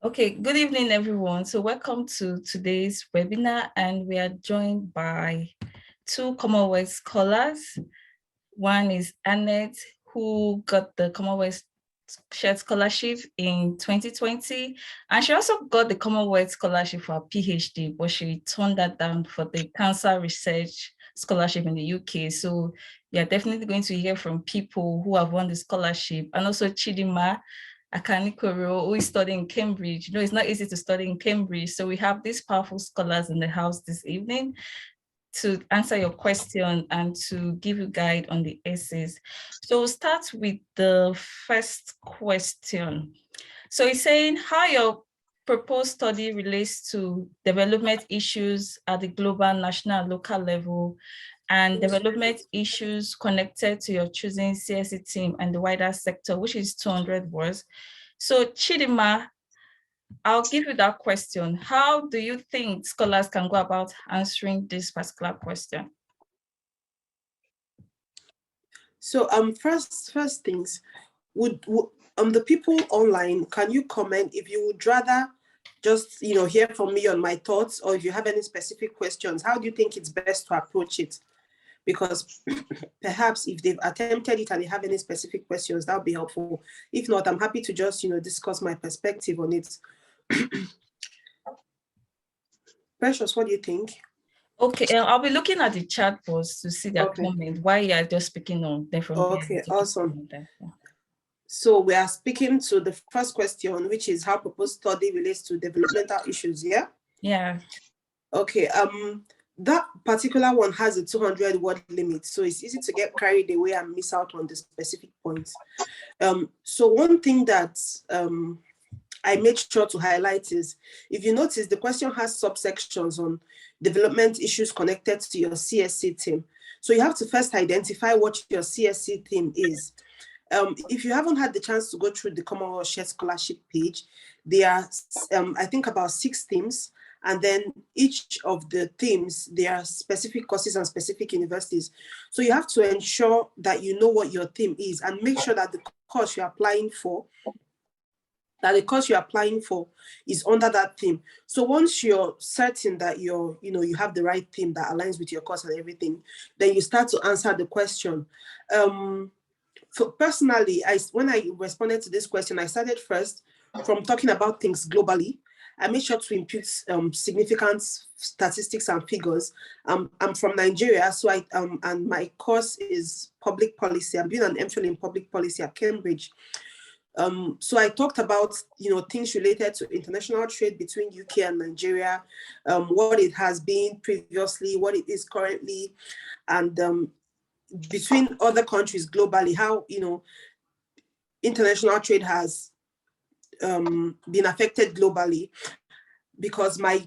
Okay, good evening, everyone. So welcome to today's webinar, and we are joined by two Commonwealth scholars. One is Annette, who got the Commonwealth Shared Scholarship in 2020, and she also got the Commonwealth Scholarship for her PhD, but she turned that down for the Cancer Research Scholarship in the UK. So you're definitely going to hear from people who have won the scholarship, and also Chidima Akanikoro, who is studying in Cambridge. You know, it's not easy to study in Cambridge. So we have these powerful scholars in the house this evening to answer your question and to give you guide on the essays. So we'll start with the first question. So it's saying how your proposed study relates to development issues at the global, national, and local level, and development issues connected to your choosing CSE team and the wider sector, which is 200 words. So Chidima, I'll give you that question. How do you think scholars can go about answering this particular question? So first things, would the people online, can you comment if you would rather just hear from me on my thoughts, or if you have any specific questions? How do you think it's best to approach it? Because perhaps if they've attempted it and they have any specific questions, that would be helpful. If not, I'm happy to just discuss my perspective on it. Precious, what do you think? Okay, I'll be looking at the chat box to see their comment while you are just speaking on different. Okay, awesome. So we are speaking to the first question, which is how proposed study relates to developmental issues, yeah? Yeah. Okay, that particular one has a 200-word limit, so it's easy to get carried away and miss out on the specific points. So one thing that I made sure to highlight is, if you notice, the question has subsections on development issues connected to your CSC team. So you have to first identify what your CSC team is. If you haven't had the chance to go through the Commonwealth Shared Scholarship page, there are, I think, about 6 themes. And then each of the themes, there are specific courses and specific universities. So you have to ensure that you know what your theme is and make sure that the course you're applying for is under that theme. So once you're certain that you have the right theme that aligns with your course and everything, then you start to answer the question. Personally, when I responded to this question, I started first from talking about things globally. I made sure to impute significant statistics and figures. I'm from Nigeria, so and my course is public policy. I'm doing an MPhil in public policy at Cambridge. So I talked about things related to international trade between UK and Nigeria, what it has been previously, what it is currently, and between other countries globally, how international trade has been affected globally. Because my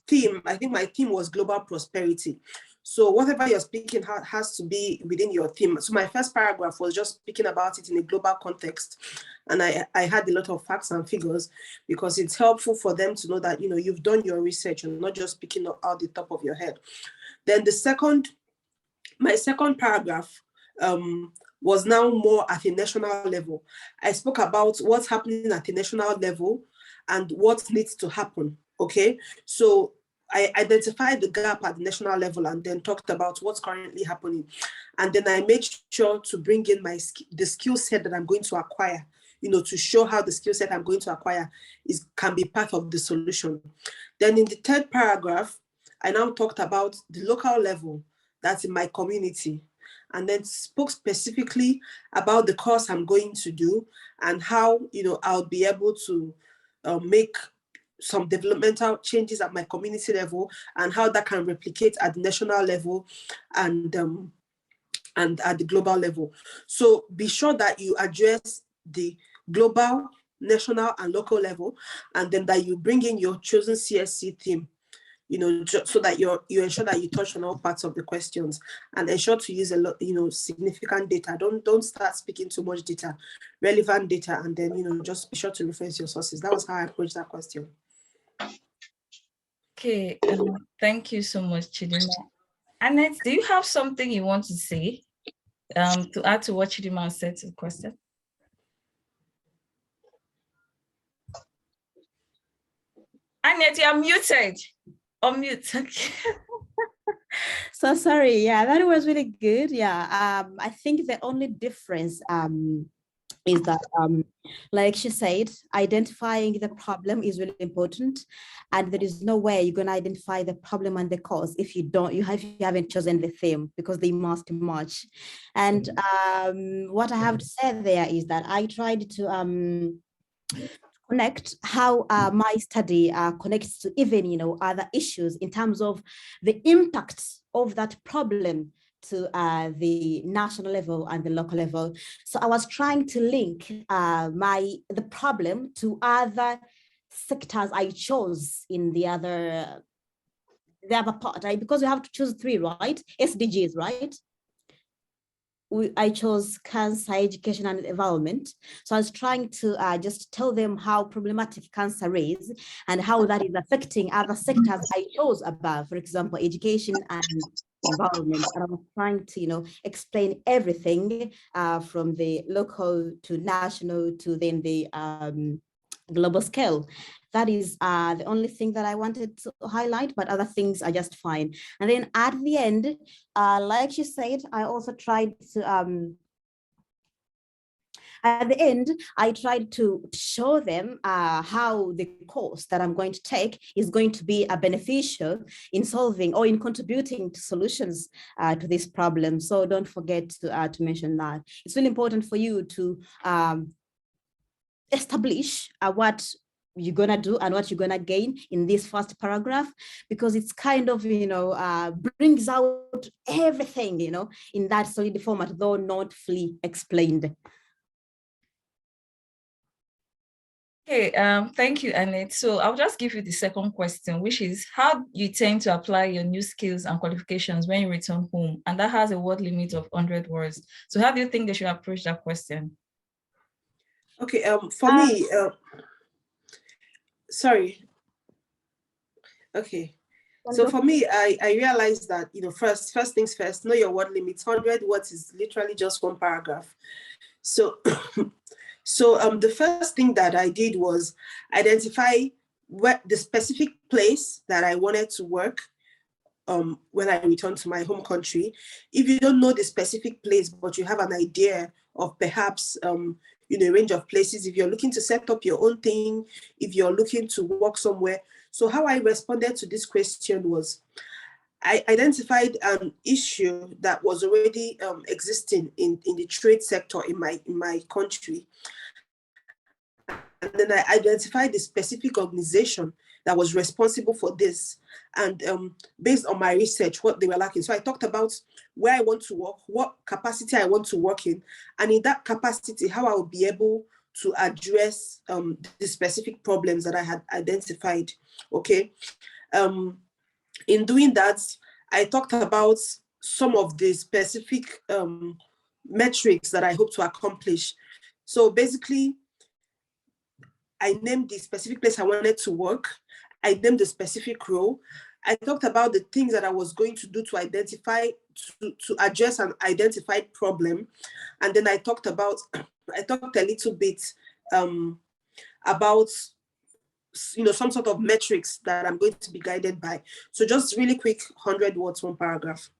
theme, I think my theme was global prosperity. So whatever you're speaking has to be within your theme. So my first paragraph was just speaking about it in a global context. And I had a lot of facts and figures, because it's helpful for them to know that, you've done your research and not just speaking out the top of your head. Then my second paragraph was now more at a national level. I spoke about what's happening at a national level and what needs to happen, okay? So I identified the gap at the national level and then talked about what's currently happening. And then I made sure to bring in the skill set that I'm going to acquire, to show how the skill set I'm going to acquire can be part of the solution. Then in the third paragraph, I now talked about the local level, that's in my community, and then spoke specifically about the course I'm going to do and how, I'll be able to make some developmental changes at my community level, and how that can replicate at the national level and at the global level. So be sure that you address the global, national, and local level, and then that you bring in your chosen CSC theme, so that you ensure that you touch on all parts of the questions, and ensure to use a lot, significant data. Don't start speaking too much data, relevant data, and then, just be sure to reference your sources. That was how I approached that question. Okay, thank you so much, Chidima. Annette, do you have something you want to say to add to what Chidima said to the question? Annette, you're muted. Unmute. Okay. So sorry. Yeah, that was really good. Yeah. I think the only difference is that like she said, identifying the problem is really important, and there is no way you're going to identify the problem and the cause if you haven't chosen the theme, because they must match. And what I have to say there is that I tried to connect how my study connects to even other issues in terms of the impact of that problem to the national level and the local level. So I was trying to link the problem to other sectors I chose in the other part, right? Because you have to choose 3, right? SDGs, right? I chose cancer, education, and environment. So I was trying to just tell them how problematic cancer is and how that is affecting other sectors I chose above, for example, education and environment. And I was trying to, explain everything from the local to national to then the global scale. That is the only thing that I wanted to highlight, but other things are just fine. And then at the end, like she said, I also tried to, at the end, I tried to show them how the course that I'm going to take is going to be beneficial in solving or in contributing to solutions to this problem. So don't forget to mention that. It's really important for you to establish what you're gonna do and what you're gonna gain in this first paragraph, because it's kind of brings out everything in that solid format, though not fully explained. Okay, thank you, Annette. So I'll just give you the second question, which is how you tend to apply your new skills and qualifications when you return home, and that has a word limit of 100 words. So how do you think they should approach that question? Okay, for me, sorry. Okay. So for me, I realized that, first things first, know your word limit. 100 words is literally just one paragraph. So, the first thing that I did was identify the specific place that I wanted to work when I returned to my home country. If you don't know the specific place, but you have an idea of perhaps a range of places, if you're looking to set up your own thing, if you're looking to work somewhere. So how I responded to this question was, I identified an issue that was already existing in the trade sector in my country. And then I identified the specific organization that was responsible for this. And based on my research, what they were lacking. So I talked about where I want to work, what capacity I want to work in, and in that capacity, how I will be able to address the specific problems that I had identified. Okay. In doing that, I talked about some of the specific metrics that I hope to accomplish. So basically, I named the specific place I wanted to work. I named the specific role. I talked about the things that I was going to do to identify, to address an identified problem. And then I talked a little bit about some sort of metrics that I'm going to be guided by. So just really quick, 100 words, one paragraph.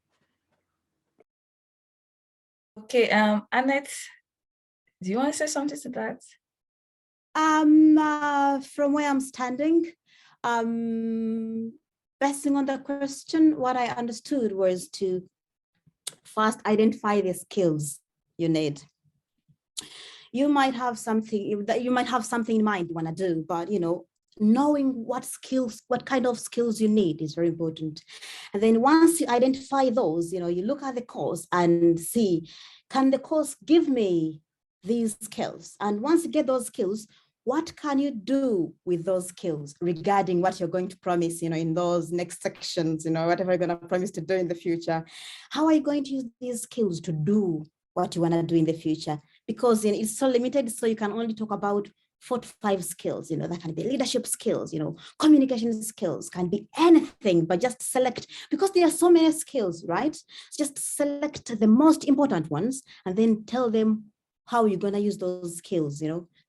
Okay, Annette, do you want to say something to that? From where I'm standing, basing on the question, what I understood was to first identify the skills you need. You might have something in mind you want to do, but knowing what kind of skills you need is very important. And then once you identify those, you look at the course and see, can the course give me these skills? And once you get those skills, what can you do with those skills regarding what you're going to promise, in those next sections, whatever you're going to promise to do in the future? How are you going to use these skills to do what you want to do in the future? Because it's so limited, so you can only talk about 4 to 5 skills. That can be leadership skills, communication skills, can be anything, but just select, because there are so many skills, right? Just select the most important ones and then tell them how you're going to use those skills,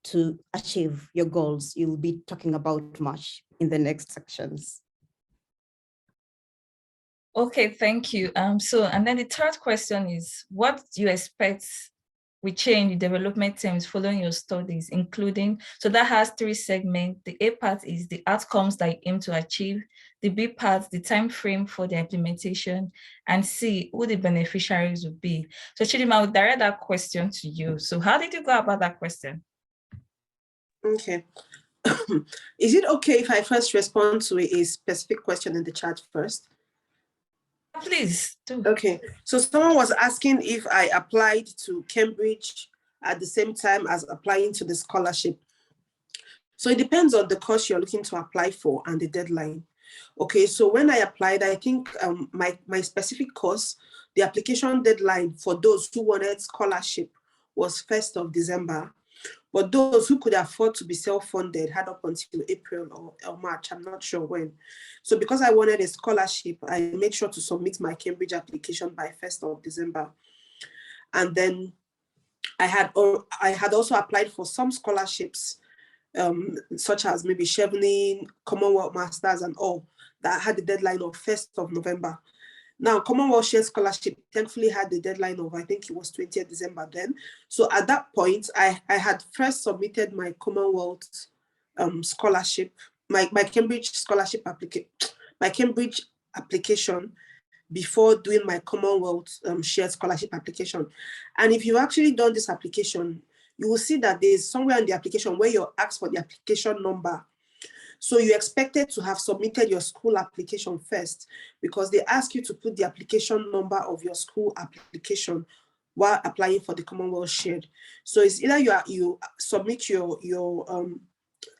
to achieve your goals. You'll be talking about much in the next sections. Okay, thank you. So, and then the third question is, what do you expect will change in development terms following your studies, including, so that has 3 segments. The A part is the outcomes that you aim to achieve, the B part, the time frame for the implementation, and C, who the beneficiaries will be. So Chidima, I will direct that question to you. So how did you go about that question? Okay. Is it okay if I first respond to a specific question in the chat first? Please do. Okay, so someone was asking if I applied to Cambridge at the same time as applying to the scholarship. So it depends on the course you're looking to apply for and the deadline. Okay, so when I applied, I think my specific course, the application deadline for those who wanted scholarship was 1st of December. But those who could afford to be self-funded had up until April or March, I'm not sure when. So because I wanted a scholarship, I made sure to submit my Cambridge application by 1st of December. And then I had also applied for some scholarships, such as maybe Chevening, Commonwealth Masters and all, that had the deadline of 1st of November. Now, Commonwealth Share Scholarship thankfully had the deadline of, I think it was 20th December then. So at that point, I had first submitted my Commonwealth scholarship, my Cambridge scholarship application before doing my Commonwealth Shared Scholarship application. And if you've actually done this application, you will see that there's somewhere in the application where you're asked for the application number. So you expected to have submitted your school application first, because they ask you to put the application number of your school application while applying for the Commonwealth Shared. So it's either you submit your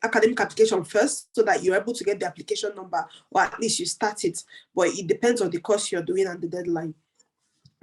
academic application first so that you're able to get the application number, or at least you start it, but it depends on the course you're doing and the deadline.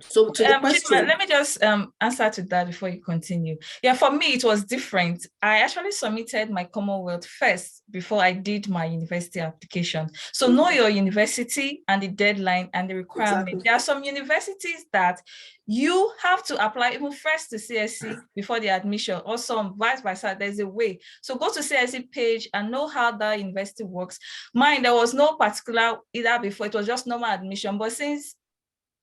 So to the question, Chidima, let me just answer to that before you continue. Yeah, for me, it was different. I actually submitted my Commonwealth first before I did my university application. So know your university and the deadline and the requirement. Exactly. There are some universities that you have to apply even first to CSC before the admission, or some vice versa. There's a way. So go to CSC page and know how the university works. Mine, there was no particular either before, it was just normal admission. But since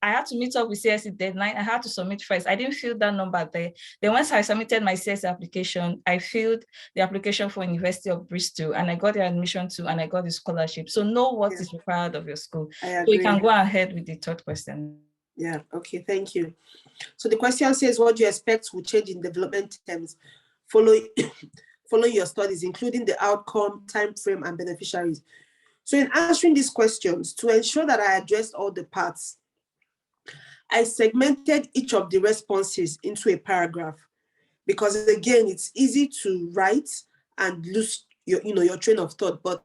I had to meet up with CSE deadline, I had to submit first. I didn't fill that number there. Then once I submitted my CSE application, I filled the application for University of Bristol, and I got the admission to, and I got the scholarship. So know what is required of your school. So you can go ahead with the third question. Yeah, okay, thank you. So the question says, what do you expect will change in development terms following your studies, including the outcome, time frame, and beneficiaries? So in answering these questions, to ensure that I addressed all the parts, I segmented each of the responses into a paragraph, because again, it's easy to write and lose your train of thought. But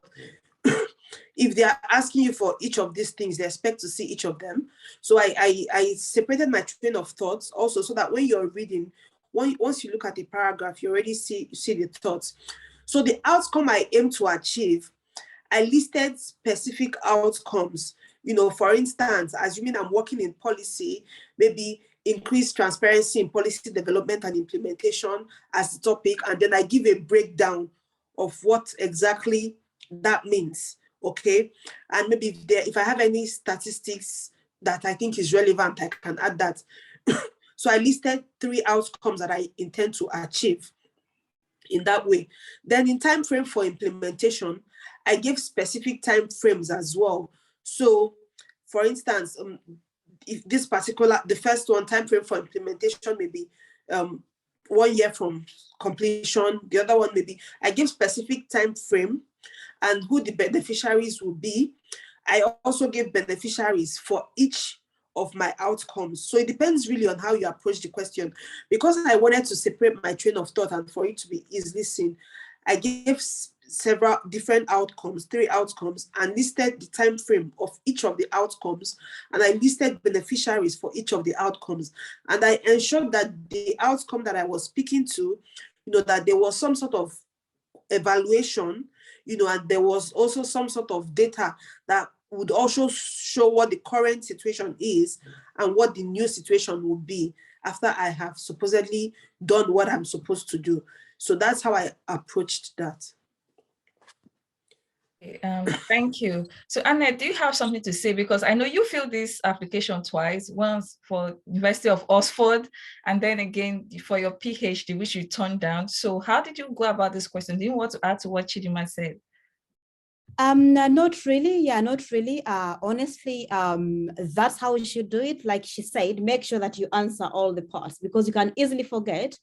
if they are asking you for each of these things, they expect to see each of them. So I separated my train of thoughts also, so that when you're reading, once you look at the paragraph, you already see the thoughts. So the outcome I aim to achieve, I listed specific outcomes. For instance, assuming I'm working in policy, maybe increase transparency in policy development and implementation as the topic, and then I give a breakdown of what exactly that means, okay? And maybe if I have any statistics that I think is relevant, I can add that. So I listed 3 outcomes that I intend to achieve in that way. Then in time frame for implementation, I gave specific time frames as well. So for instance, if the first one, time frame for implementation, maybe 1 year from completion. The other one, maybe I give specific time frame and who the beneficiaries will be. I also gave beneficiaries for each of my outcomes. So it depends really on how you approach the question. Because I wanted to separate my train of thought and for it to be easily seen, I gave several different outcomes, 3 outcomes, and listed the time frame of each of the outcomes, and I listed beneficiaries for each of the outcomes. And I ensured that the outcome that I was speaking to, that there was some sort of evaluation, and there was also some sort of data that would also show what the current situation is and what the new situation will be after I have supposedly done what I'm supposed to do. So that's how I approached that. Thank you. So Annette, do you have something to say? Because I know you filled this application twice, once for University of Oxford, and then again for your PhD, which you turned down. So how did you go about this question? Do you want to add to what Chidima said? Not really. Yeah, not really. Honestly, that's how you should do it. Like she said, make sure that you answer all the parts, because you can easily forget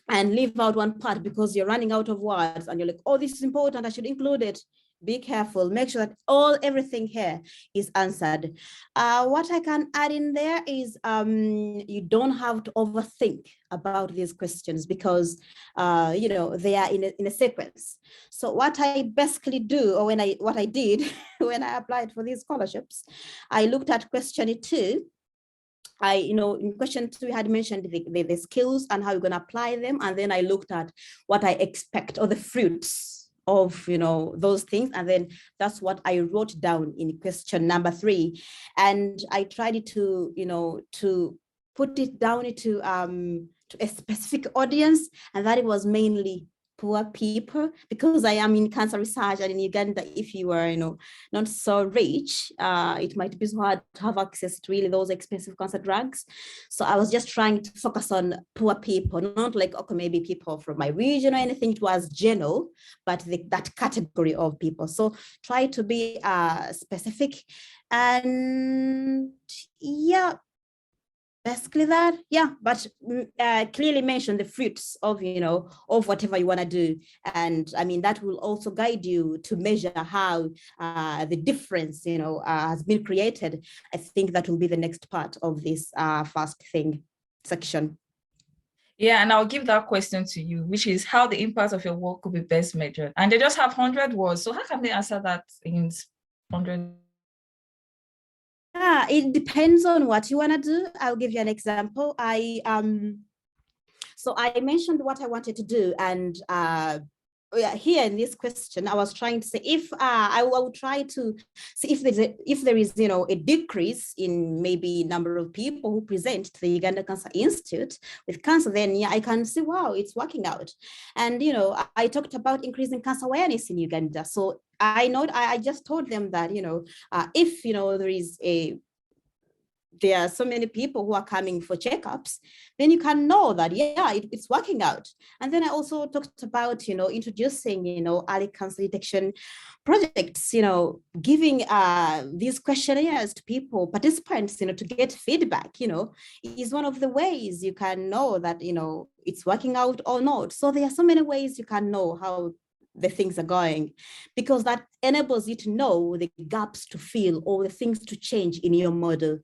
and leave out one part because you're running out of words and you're like, oh, this is important, I should include it. Be careful, make sure that everything here is answered. What I can add in there is you don't have to overthink about these questions, because they are in a sequence. So what I basically do, or what I did when I applied for these scholarships, I looked at question 2. In question 2, we had mentioned the skills and how you're going to apply them. And then I looked at what I expect, or the fruits of, those things. And then that's what I wrote down in question number 3. And I tried to put it down to a specific audience. And that it was mainly poor people, because I am in cancer research, and in Uganda, if you are, not so rich, it might be so hard to have access to really those expensive cancer drugs. So I was just trying to focus on poor people, not like, okay, maybe people from my region or anything. It was general, but that category of people. So try to be specific, and yeah, basically that. Yeah, but clearly mention the fruits of of whatever you want to do. And I mean, that will also guide you to measure how the difference has been created. I think that will be the next part of this first thing section. Yeah, and I'll give that question to you, which is how the impact of your work could be best measured. And they just have 100 words, so how can they answer that in 100? Yeah, it depends on what you want to do. I'll give you an example. So I mentioned what I wanted to do, and here in this question, I was trying to say, if I would try to see if there is a decrease in maybe number of people who present to the Uganda Cancer Institute with cancer, then yeah, I can see, wow, it's working out. And I talked about increasing cancer awareness in Uganda. So I just told them that if there are so many people who are coming for checkups, then you can know that, yeah, it's working out. And then I also talked about, introducing, early cancer detection projects, giving these questionnaires to people, participants, to get feedback, is one of the ways you can know that, it's working out or not. So there are so many ways you can know how the things are going, because that enables you to know the gaps to fill or the things to change in your model.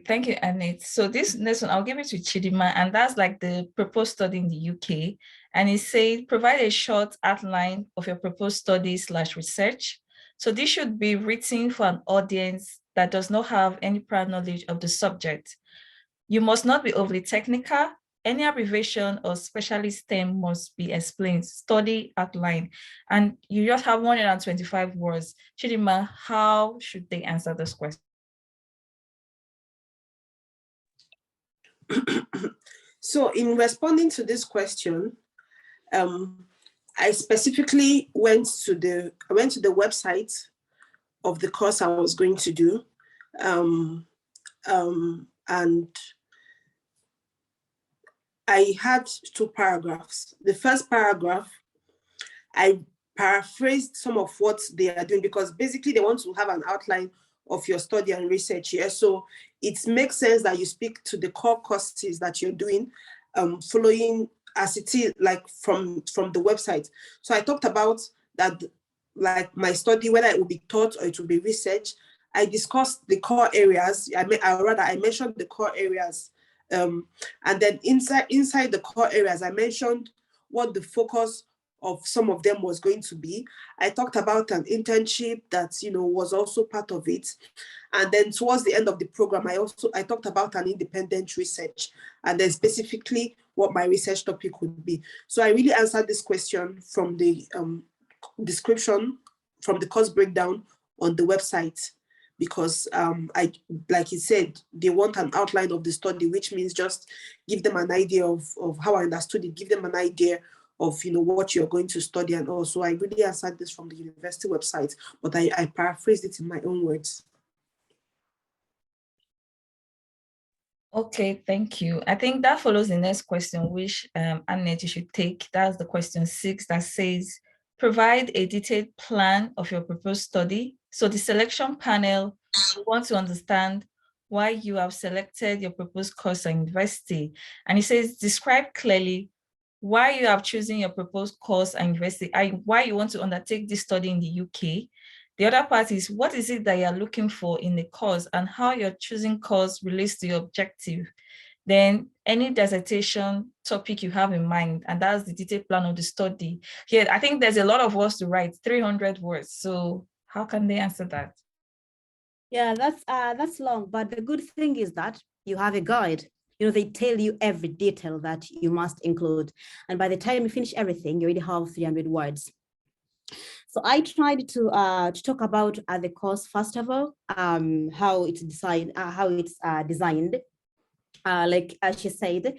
Thank you, Annette. So this next one, I'll give it to Chidima, and that's like the proposed study in the UK. And it says, provide a short outline of your proposed study/research. So this should be written for an audience that does not have any prior knowledge of the subject. You must not be overly technical. Any abbreviation or specialist term must be explained. Study outline. And you just have 125 words. Chidima, how should they answer this question? So in responding to this question, I specifically went to the website of the course I was going to do, and I had 2 paragraphs. The first paragraph, I paraphrased some of what they are doing, because basically they want to have an outline of your study and research here. So it makes sense that you speak to the core courses that you're doing, following as it is, like from the website. So I talked about that, like my study, whether it will be taught or it will be research. I discussed the core areas. I mentioned the core areas. And then inside the core areas, I mentioned what the focus of some of them was going to be. I talked about an internship that was also part of it. And then towards the end of the program, I talked about an independent research, and then specifically what my research topic would be. So I really answered this question from the description, from the course breakdown on the website. because like he said, they want an outline of the study, which means just give them an idea of how I understood it, give them an idea of what you're going to study and all. So I really answered this from the university website, but I paraphrased it in my own words. Okay, thank you. I think that follows the next question, which Annette, you should take. That's the question 6 that says, provide a detailed plan of your proposed study. So the selection panel want to understand why you have selected your proposed course at university. And it says, describe clearly why you have chosen your proposed course at university, why you want to undertake this study in the UK. The other part is, what is it that you're looking for in the course and how your choosing course relates to your objective. Then any dissertation topic you have in mind, and that's the detailed plan of the study. Here, I think there's a lot of words to write, 300 words. So how can they answer that? Yeah, that's long, but the good thing is that you have a guide. They tell you every detail that you must include. And by the time you finish everything, you already have 300 words. So I tried to talk about the course first of all, how it's designed, like as she said,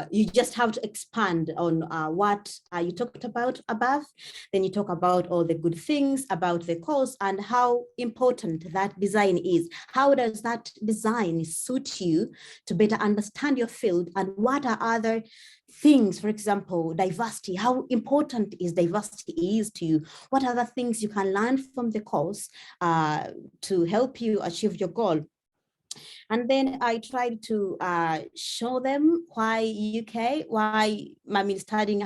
you just have to expand on what you talked about above. Then you talk about all the good things about the course and how important that design is. How does that design suit you to better understand your field, and what are other things, for example, diversity, how important is diversity is to you? What other things you can learn from the course to help you achieve your goal? And then I tried to show them why UK,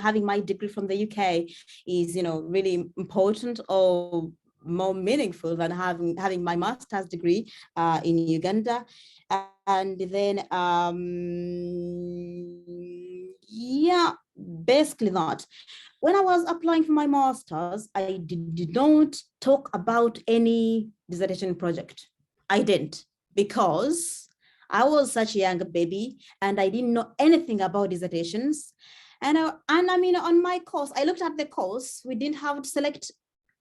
having my degree from the UK is, really important or more meaningful than having my master's degree in Uganda. And then, yeah, basically that. When I was applying for my master's, I did not talk about any dissertation project. I didn't, because I was such a young baby and I didn't know anything about dissertations. And I mean, on my course, I looked at the course, we didn't have to select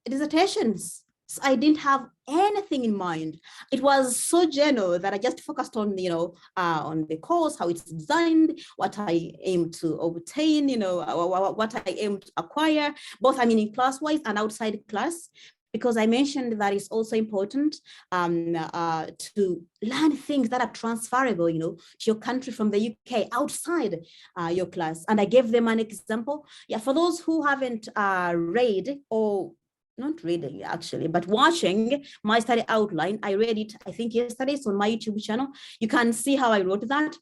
dissertations. So I didn't have anything in mind. It was so general that I just focused on, on the course, how it's designed, what I aim to obtain, what I aim to acquire, both, in class-wise and outside class. Because I mentioned that it's also important to learn things that are transferable, to your country from the UK outside your class. And I gave them an example. Yeah, for those who haven't read, or not reading actually, but watching my study outline, I read it, I think yesterday, it's on my YouTube channel. You can see how I wrote that.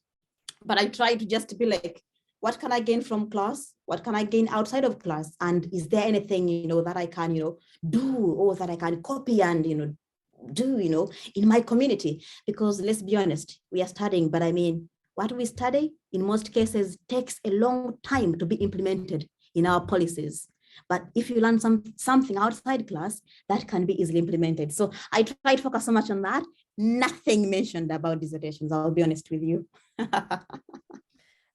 But I tried to just be like, what can I gain from class? What can I gain outside of class? And is there anything, that I can, do, or that I can copy and, do, in my community? Because let's be honest, we are studying, but what we study in most cases takes a long time to be implemented in our policies. But if you learn something outside class, that can be easily implemented. So I try to focus so much on that. Nothing mentioned about dissertations, I'll be honest with you.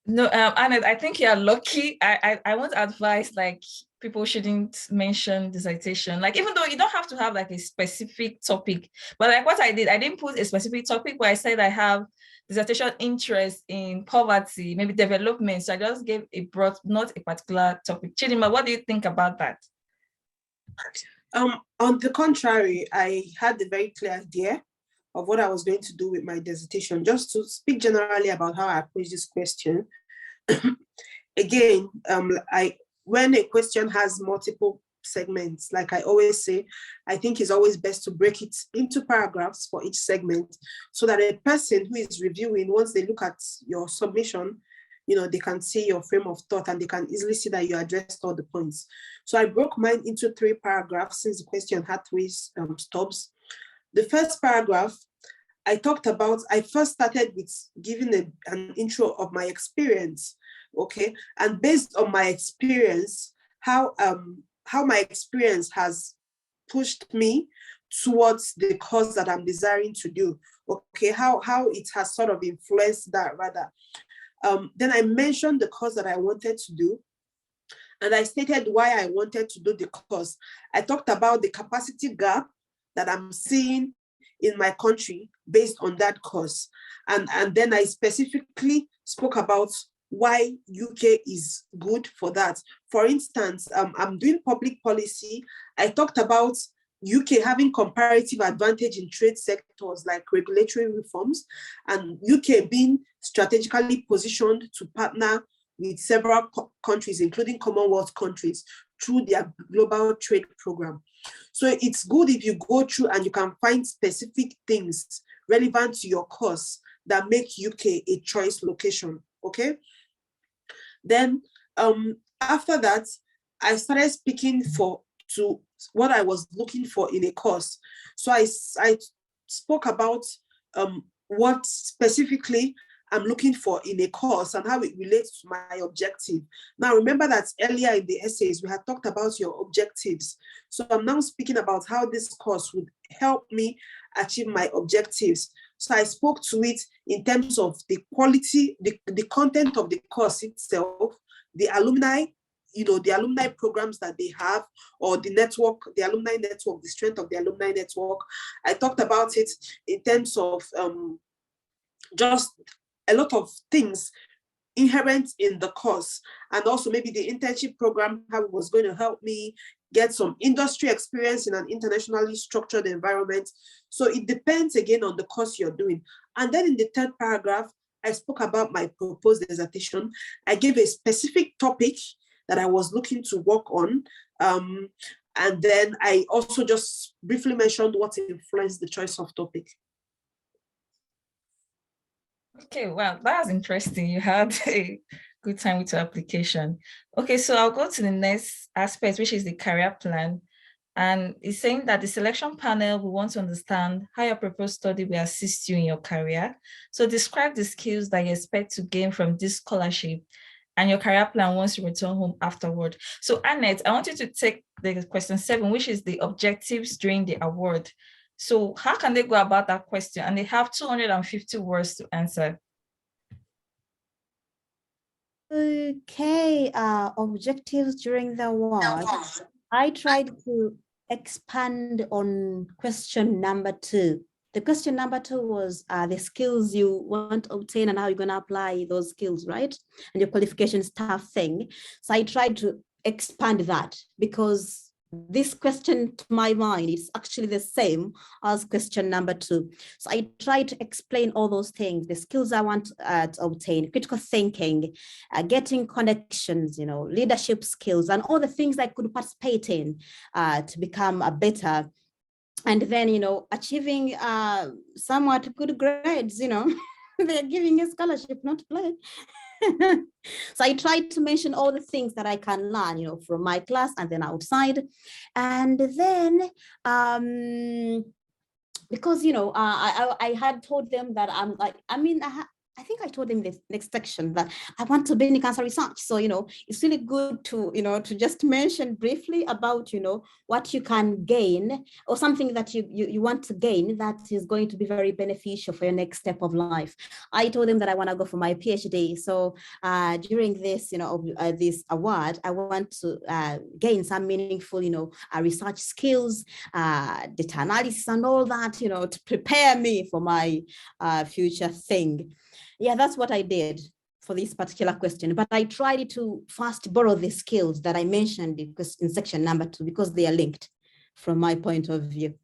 No, Annette, I think you're lucky. I want to advise, like, people shouldn't mention dissertation. Like, even though you don't have to have like a specific topic, but like what I did, I didn't put a specific topic, but I said I have dissertation interest in poverty, maybe development. So I just gave a broad, not a particular topic. Chidima, what do you think about that? On the contrary, I had a very clear idea of what I was going to do with my dissertation. Just to speak generally about how I approach this question. Again, when a question has multiple segments, like I always say, I think it's always best to break it into paragraphs for each segment, so that a person who is reviewing, once they look at your submission, they can see your frame of thought and they can easily see that you addressed all the points. So I broke mine into 3 paragraphs, since the question had 3 stubs. The first paragraph, I first started with giving an intro of my experience, okay? And based on my experience, how my experience has pushed me towards the course that I'm desiring to do, okay? How it has sort of influenced that, rather. Then I mentioned the course that I wanted to do, and I stated why I wanted to do the course. I talked about the capacity gap that I'm seeing in my country based on that course. And then I specifically spoke about why UK is good for that. For instance, I'm doing public policy. I talked about UK having comparative advantage in trade sectors like regulatory reforms, and UK being strategically positioned to partner with several countries, including Commonwealth countries, through their global trade program. So it's good if you go through and you can find specific things relevant to your course that make UK a choice location, okay? Then after that, I started speaking to what I was looking for in a course. So I spoke about what specifically I'm looking for in a course and how it relates to my objective. Now, remember that earlier in the essays, we had talked about your objectives. So I'm now speaking about how this course would help me achieve my objectives. So I spoke to it in terms of the quality, the content of the course itself, the alumni, the alumni programs that they have, or the network, the alumni network, the strength of the alumni network. I talked about it in terms of just a lot of things inherent in the course, and also maybe the internship program, how it was going to help me get some industry experience in an internationally structured environment. So it depends again on the course you're doing. And then in the third paragraph, I spoke about my proposed dissertation. I gave a specific topic that I was looking to work on. And then I also just briefly mentioned what influenced the choice of topic. Okay, wow, that's interesting. You had a good time with your application. Okay, so I'll go to the next aspect, which is the career plan. And it's saying that the selection panel will want to understand how your proposed study will assist you in your career. So describe the skills that you expect to gain from this scholarship and your career plan once you return home afterward. So Annette, I want you to take the question 7, which is the objectives during the award. So how can they go about that question? And they have 250 words to answer. Okay, objectives during the award. I tried to expand on question number 2. The question number 2 was the skills you want to obtain and how you're going to apply those skills, right? And your qualification staff thing. So I tried to expand that because this question, to my mind, is actually the same as question number 2. So I try to explain all those things, the skills I want to obtain, critical thinking, getting connections, leadership skills, and all the things I could participate in to become a better, and then, achieving somewhat good grades, they're giving a scholarship, not play. So I tried to mention all the things that I can learn, from my class and then outside. And then, because, I had told them that I think I told them this next section that I want to be in cancer research. So, it's really good to, to just mention briefly about, what you can gain or something that you want to gain that is going to be very beneficial for your next step of life. I told them that I want to go for my PhD. So during this, this award, I want to gain some meaningful, research skills, data analysis and all that, to prepare me for my future thing. Yeah, that's what I did for this particular question. But I tried to first borrow the skills that I mentioned in section number 2 because they are linked from my point of view.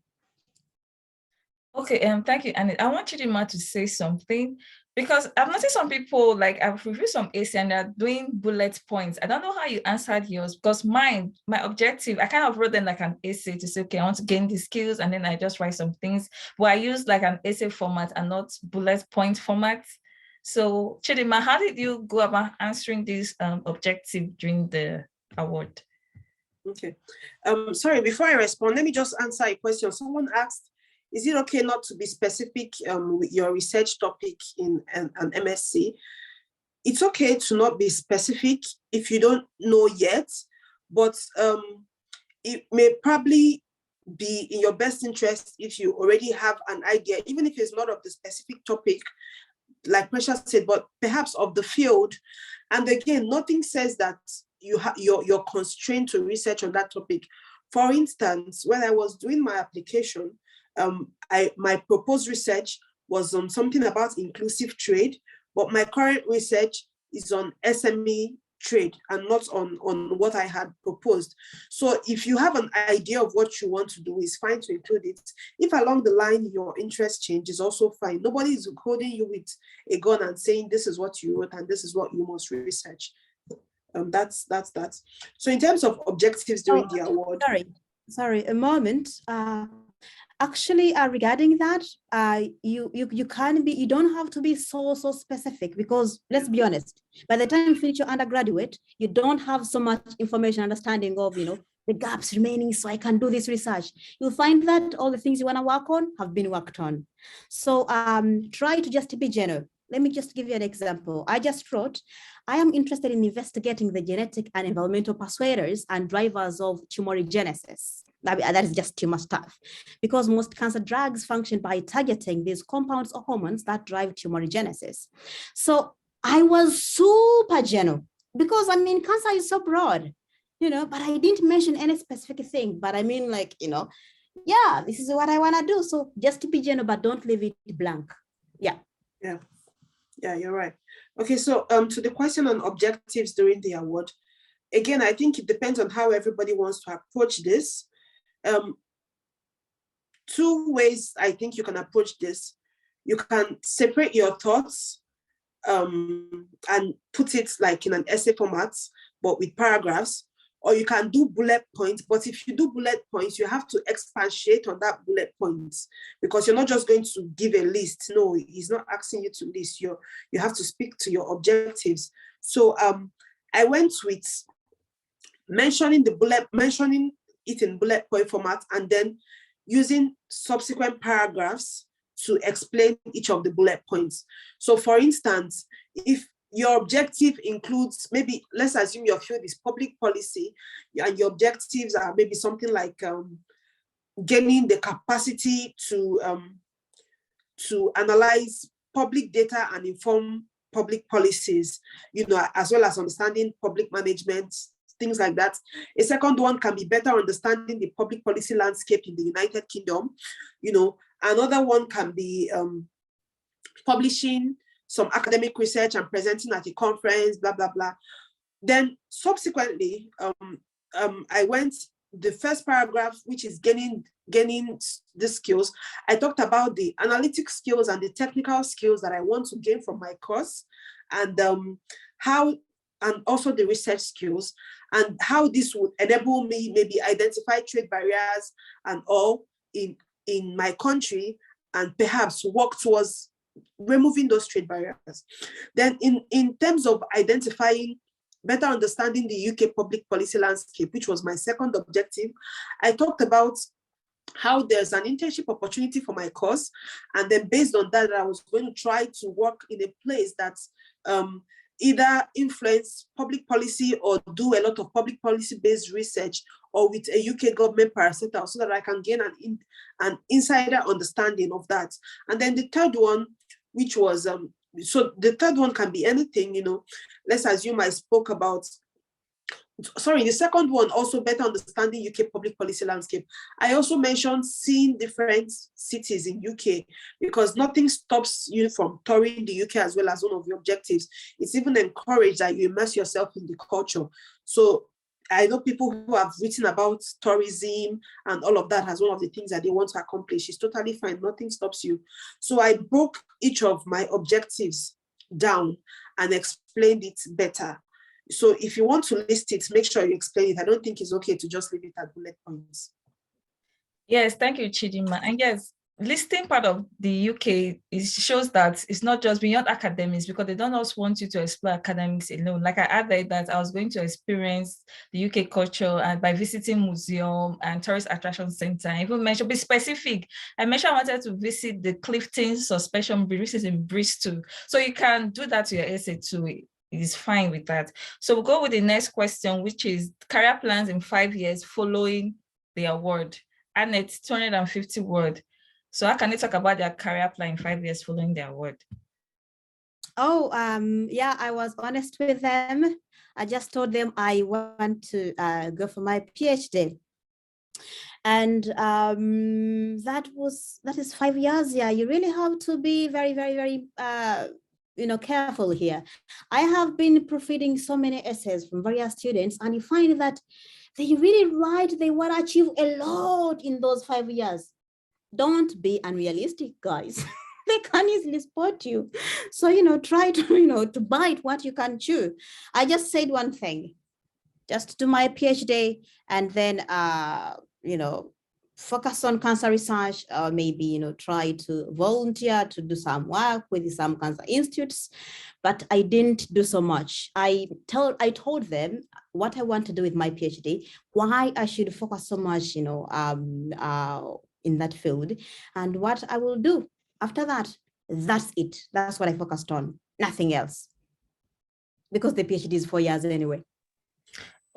Okay, thank you, Annie. I want Chidima to say something because I've noticed some people, like I've reviewed some essay and they're doing bullet points. I don't know how you answered yours because my objective, I kind of wrote them like an essay to say, okay, I want to gain these skills and then I just write some things. But I use like an essay format and not bullet point format. So Chidima, how did you go about answering this objective during the award? Okay. Sorry, before I respond, let me just answer a question. Someone asked, is it okay not to be specific with your research topic in an MSc? It's okay to not be specific if you don't know yet, but it may probably be in your best interest if you already have an idea, even if it's not of the specific topic, like Precious said, but perhaps of the field. And again, nothing says that you're constrained to research on that topic. For instance, when I was doing my application, my proposed research was on something about inclusive trade, but my current research is on SME trade and not on what I had proposed. So if you have an idea of what you want to do, it's fine to include it. If along the line your interest changes, also fine. Nobody is holding you with a gun and saying this is what you wrote and this is what you must research. That's that. So in terms of objectives during the award. Sorry, a moment. Actually, regarding that, you can be, you don't have to be so specific, because let's be honest, by the time you finish your undergraduate, you don't have so much information, understanding of, you know, the gaps remaining, so I can do this research. You'll find that all the things you want to work on have been worked on. So try to just be general. Let me just give you an example. I just wrote, I am interested in investigating the genetic and environmental persuaders and drivers of tumorigenesis. That is just too much stuff, because most cancer drugs function by targeting these compounds or hormones that drive tumorigenesis. So I was super general, because I mean, cancer is so broad, you know, but I didn't mention any specific thing. But I mean, like, you know, yeah, this is what I want to do. So just to be general, but don't leave it blank. Yeah. Yeah, you're right. Okay, so to the question on objectives during the award, again, I think it depends on how everybody wants to approach this. Two ways I think you can approach this. You can separate your thoughts and put it like in an essay format, but with paragraphs, or you can do bullet points. But if you do bullet points, you have to expatiate on that bullet points, because you're not just going to give a list. No, he's not asking you to list. You have to speak to your objectives. So I went with mentioning it in bullet point format, and then using subsequent paragraphs to explain each of the bullet points. So for instance, if your objective includes, maybe let's assume your field is public policy, and your objectives are maybe something like gaining the capacity to analyze public data and inform public policies, you know, as well as understanding public management, things like that. A second one can be better understanding the public policy landscape in the United Kingdom. You know, another one can be publishing some academic research and presenting at a conference, blah, blah, blah. Then subsequently, I went, the first paragraph, which is gaining the skills, I talked about the analytic skills and the technical skills that I want to gain from my course, and and also the research skills, and how this would enable me maybe identify trade barriers and all in my country, and perhaps work towards removing those trade barriers. Then in terms of identifying, better understanding the UK public policy landscape, which was my second objective, I talked about how there's an internship opportunity for my course. And then based on that, I was going to try to work in a place that either influence public policy or do a lot of public policy-based research, or with a UK government parastatal, so that I can gain an insider understanding of that. And then the third one, which was, so the third one can be anything, you know. Let's assume I spoke about, the second one, also better understanding UK public policy landscape. I also mentioned seeing different cities in UK, because nothing stops you from touring the UK as well as one of your objectives. It's even encouraged that you immerse yourself in the culture. So I know people who have written about tourism and all of that as one of the things that they want to accomplish. It's totally fine. Nothing stops you. So I broke each of my objectives down and explained it better. So if you want to list it, make sure you explain it. I don't think it's okay to just leave it at bullet points. Yes, thank you, Chidima. And yes, listing part of the UK shows that it's not just beyond academics, because they don't also want you to explore academics alone. Like I added that I was going to experience the UK culture and by visiting museum and tourist attraction center. I even mentioned, be specific. I mentioned I wanted to visit the Clifton Suspension Bridge, which is in Bristol. So you can do that to your essay too. Is fine with that. So we'll go with the next question, which is career plans in 5 years following the award. Annette, 250 words. So how can you talk about their career plan in 5 years following the award? Oh, yeah, I was honest with them. I just told them I want to go for my PhD. And that is 5 years. Yeah, you really have to be very, very, very careful here. I have been proofreading so many essays from various students, and you find that they really write, they want to achieve a lot in those 5 years. Don't be unrealistic, guys. They can easily spot you. So, try to, to bite what you can chew. I just said one thing, just do my PhD and then, focus on cancer research, or maybe, try to volunteer to do some work with some cancer institutes. But I didn't do so much. I told them what I want to do with my PhD, why I should focus so much, in that field, and what I will do after that. That's it. That's what I focused on, nothing else. Because the PhD is 4 years anyway.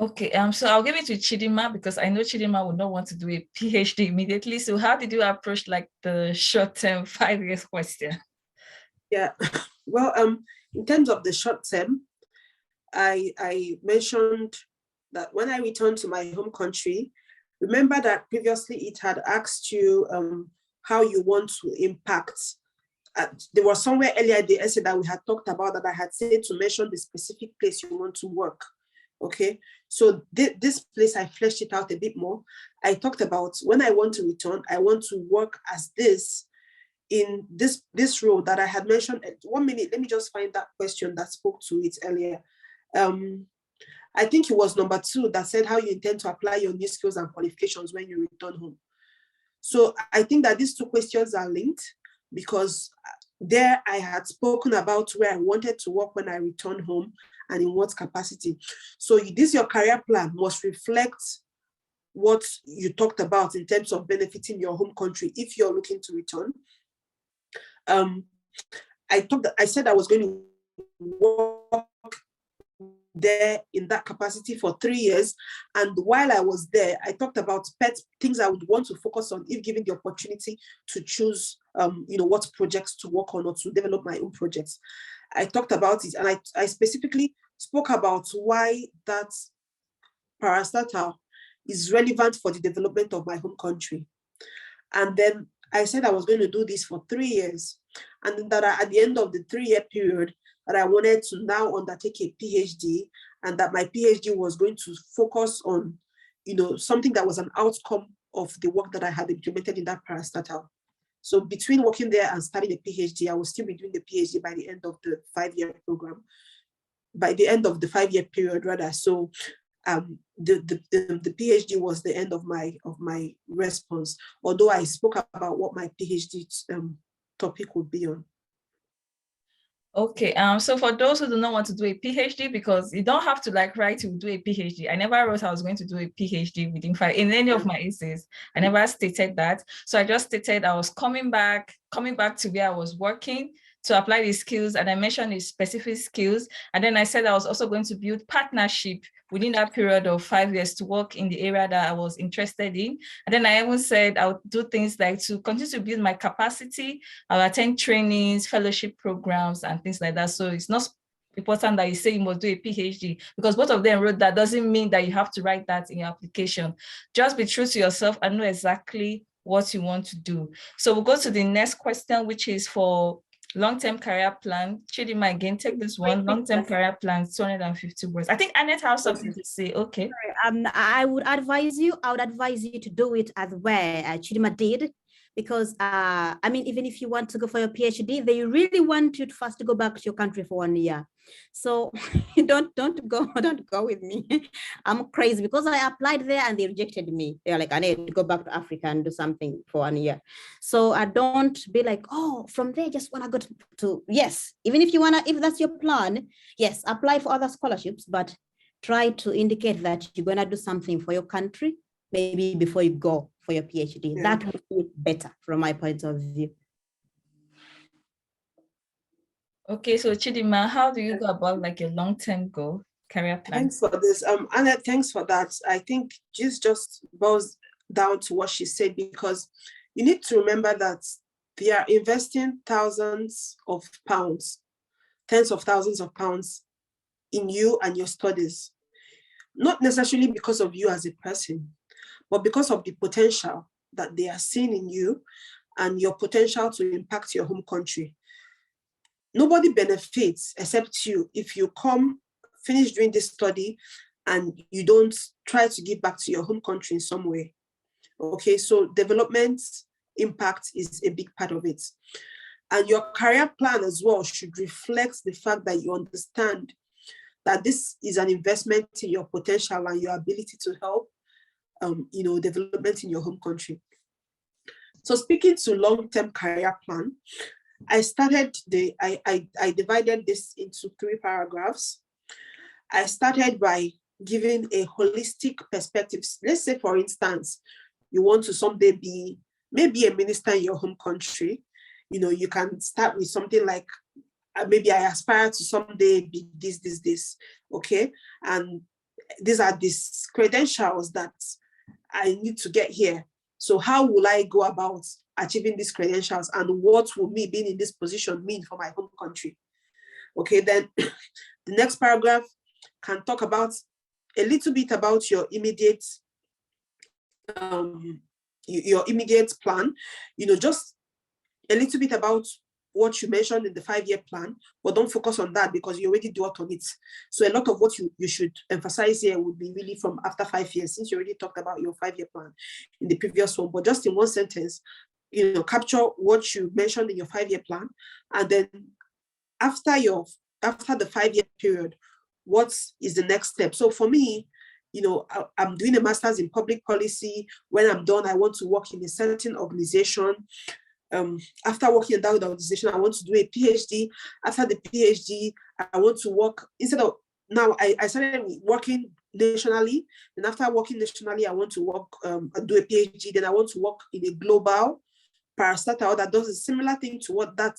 Okay, so I'll give it to Chidima because I know Chidima would not want to do a PhD immediately. So how did you approach like the short-term 5 years question? Yeah, well, in terms of the short term, I mentioned that when I returned to my home country, remember that previously it had asked you how you want to impact. There was somewhere earlier in the essay that we had talked about that I had said to mention the specific place you want to work. Okay, so this place, I fleshed it out a bit more. I talked about when I want to return, I want to work as this in this role that I had mentioned. 1 minute, let me just find that question that spoke to it earlier. I think it was number 2 that said how you intend to apply your new skills and qualifications when you return home. So I think that these 2 questions are linked because there I had spoken about where I wanted to work when I return home and in what capacity. So this, your career plan must reflect what you talked about in terms of benefiting your home country if you're looking to return. I said I was going to work there in that capacity for 3 years. And while I was there, I talked about things I would want to focus on if given the opportunity to choose, what projects to work on or to develop my own projects. I talked about it, and I specifically spoke about why that parastatal is relevant for the development of my home country. And then I said I was going to do this for 3 years, and that at the end of the 3-year period, that I wanted to now undertake a PhD, and that my PhD was going to focus on, something that was an outcome of the work that I had implemented in that parastatal. So between working there and starting a PhD, I will still be doing the PhD by the end of the 5-year program, by the end of the 5-year period rather. So the PhD was the end of my response, although I spoke about what my PhD topic would be on. Okay, so for those who do not want to do a PhD, because you don't have to write to do a PhD. I never wrote I was going to do a PhD within 5 in any of my essays. I never stated that. So I just stated I was coming back to where I was working to apply these skills, and I mentioned these specific skills. And then I said I was also going to build partnership within that period of 5 years to work in the area that I was interested in. And then I even said I would do things like to continue to build my capacity. I'll attend trainings, fellowship programs, and things like that. So it's not important that you say you must do a PhD, because both of them wrote that doesn't mean that you have to write that in your application. Just be true to yourself and know exactly what you want to do. So we'll go to the next question, which is for long-term career plan. Chidima, again, take this one. Long-term career plan, 250 words. I think Annette has something to say. Okay. I would advise you to do it as where Chidima did, because even if you want to go for your PhD, they really want you to first go back to your country for 1 year. So don't go with me. I'm crazy because I applied there and they rejected me. They're like, I need to go back to Africa and do something for 1 year. So I don't be like, oh, from there just want to go to yes. Even if if that's your plan, yes, apply for other scholarships, but try to indicate that you're gonna do something for your country, maybe before you go for your PhD. Yeah. That would be better from my point of view. Okay, so Chidima, how do you go about a long-term goal, career plan? Thanks for this. Annette, thanks for that. I think just boils down to what she said, because you need to remember that they are investing thousands of pounds, tens of thousands of pounds in you and your studies. Not necessarily because of you as a person, but because of the potential that they are seeing in you and your potential to impact your home country. Nobody benefits except you if you come, finish doing this study, and you don't try to give back to your home country in some way. Okay, so development impact is a big part of it. And your career plan as well should reflect the fact that you understand that this is an investment in your potential and your ability to help, development in your home country. So speaking to long-term career plan, I divided this into 3 paragraphs. I started by giving a holistic perspective. Let's say, for instance, you want to someday be maybe a minister in your home country. You can start with something like, maybe I aspire to someday be this, okay? And these are these credentials that I need to get here. So how will I go about achieving these credentials, and what will me being in this position mean for my home country? Okay, then the next paragraph can talk about a little bit about your immediate plan, just a little bit about what you mentioned in the 5-year plan, but don't focus on that because you already dwelt on it. So a lot of what you should emphasize here would be really from after 5 years, since you already talked about your 5-year plan in the previous one. But just in one sentence, capture what you mentioned in your 5-year plan, and then after the 5-year period, what is the next step? So for me, I'm doing a master's in public policy. When I'm done, I want to work in a certain organization. After working in that organization, I want to do a PhD. After the PhD, I want to work, instead of, now I started working nationally. And after working nationally, I want to work, do a PhD. Then I want to work in a global parastatal that does a similar thing to what that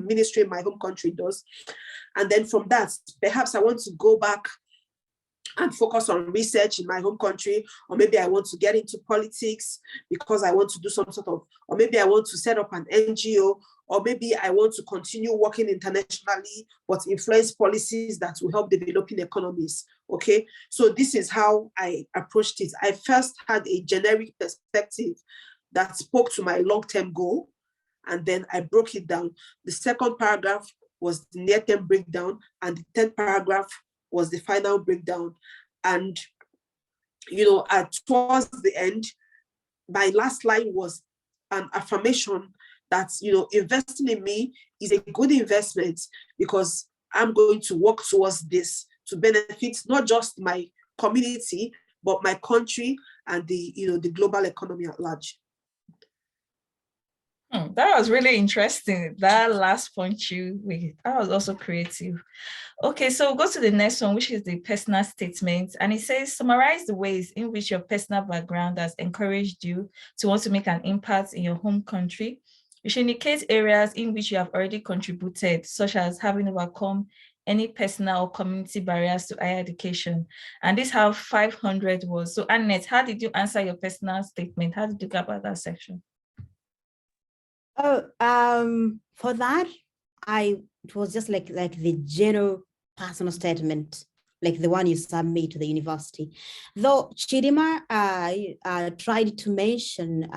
ministry in my home country does. And then from that, perhaps I want to go back and focus on research in my home country, or maybe I want to get into politics because I want to do some sort of, or maybe I want to set up an NGO, or maybe I want to continue working internationally, but influence policies that will help developing economies, okay? So this is how I approached it. I first had a generic perspective that spoke to my long-term goal, and then I broke it down. The second paragraph was the near-term breakdown, and the third paragraph was the final breakdown. And, towards the end, my last line was an affirmation that, investing in me is a good investment because I'm going to work towards this to benefit not just my community, but my country and the global economy at large. That was really interesting. That last point that was also creative. Okay, so we'll go to the next one, which is the personal statement. And it says, summarize the ways in which your personal background has encouraged you to want to make an impact in your home country. You should indicate areas in which you have already contributed, such as having overcome any personal or community barriers to higher education. And this how 500 was. So Annette, how did you answer your personal statement? How did you go about that section? Oh, for that, it was just like the general personal statement, like the one you submit to the university. Though Chidima tried to mention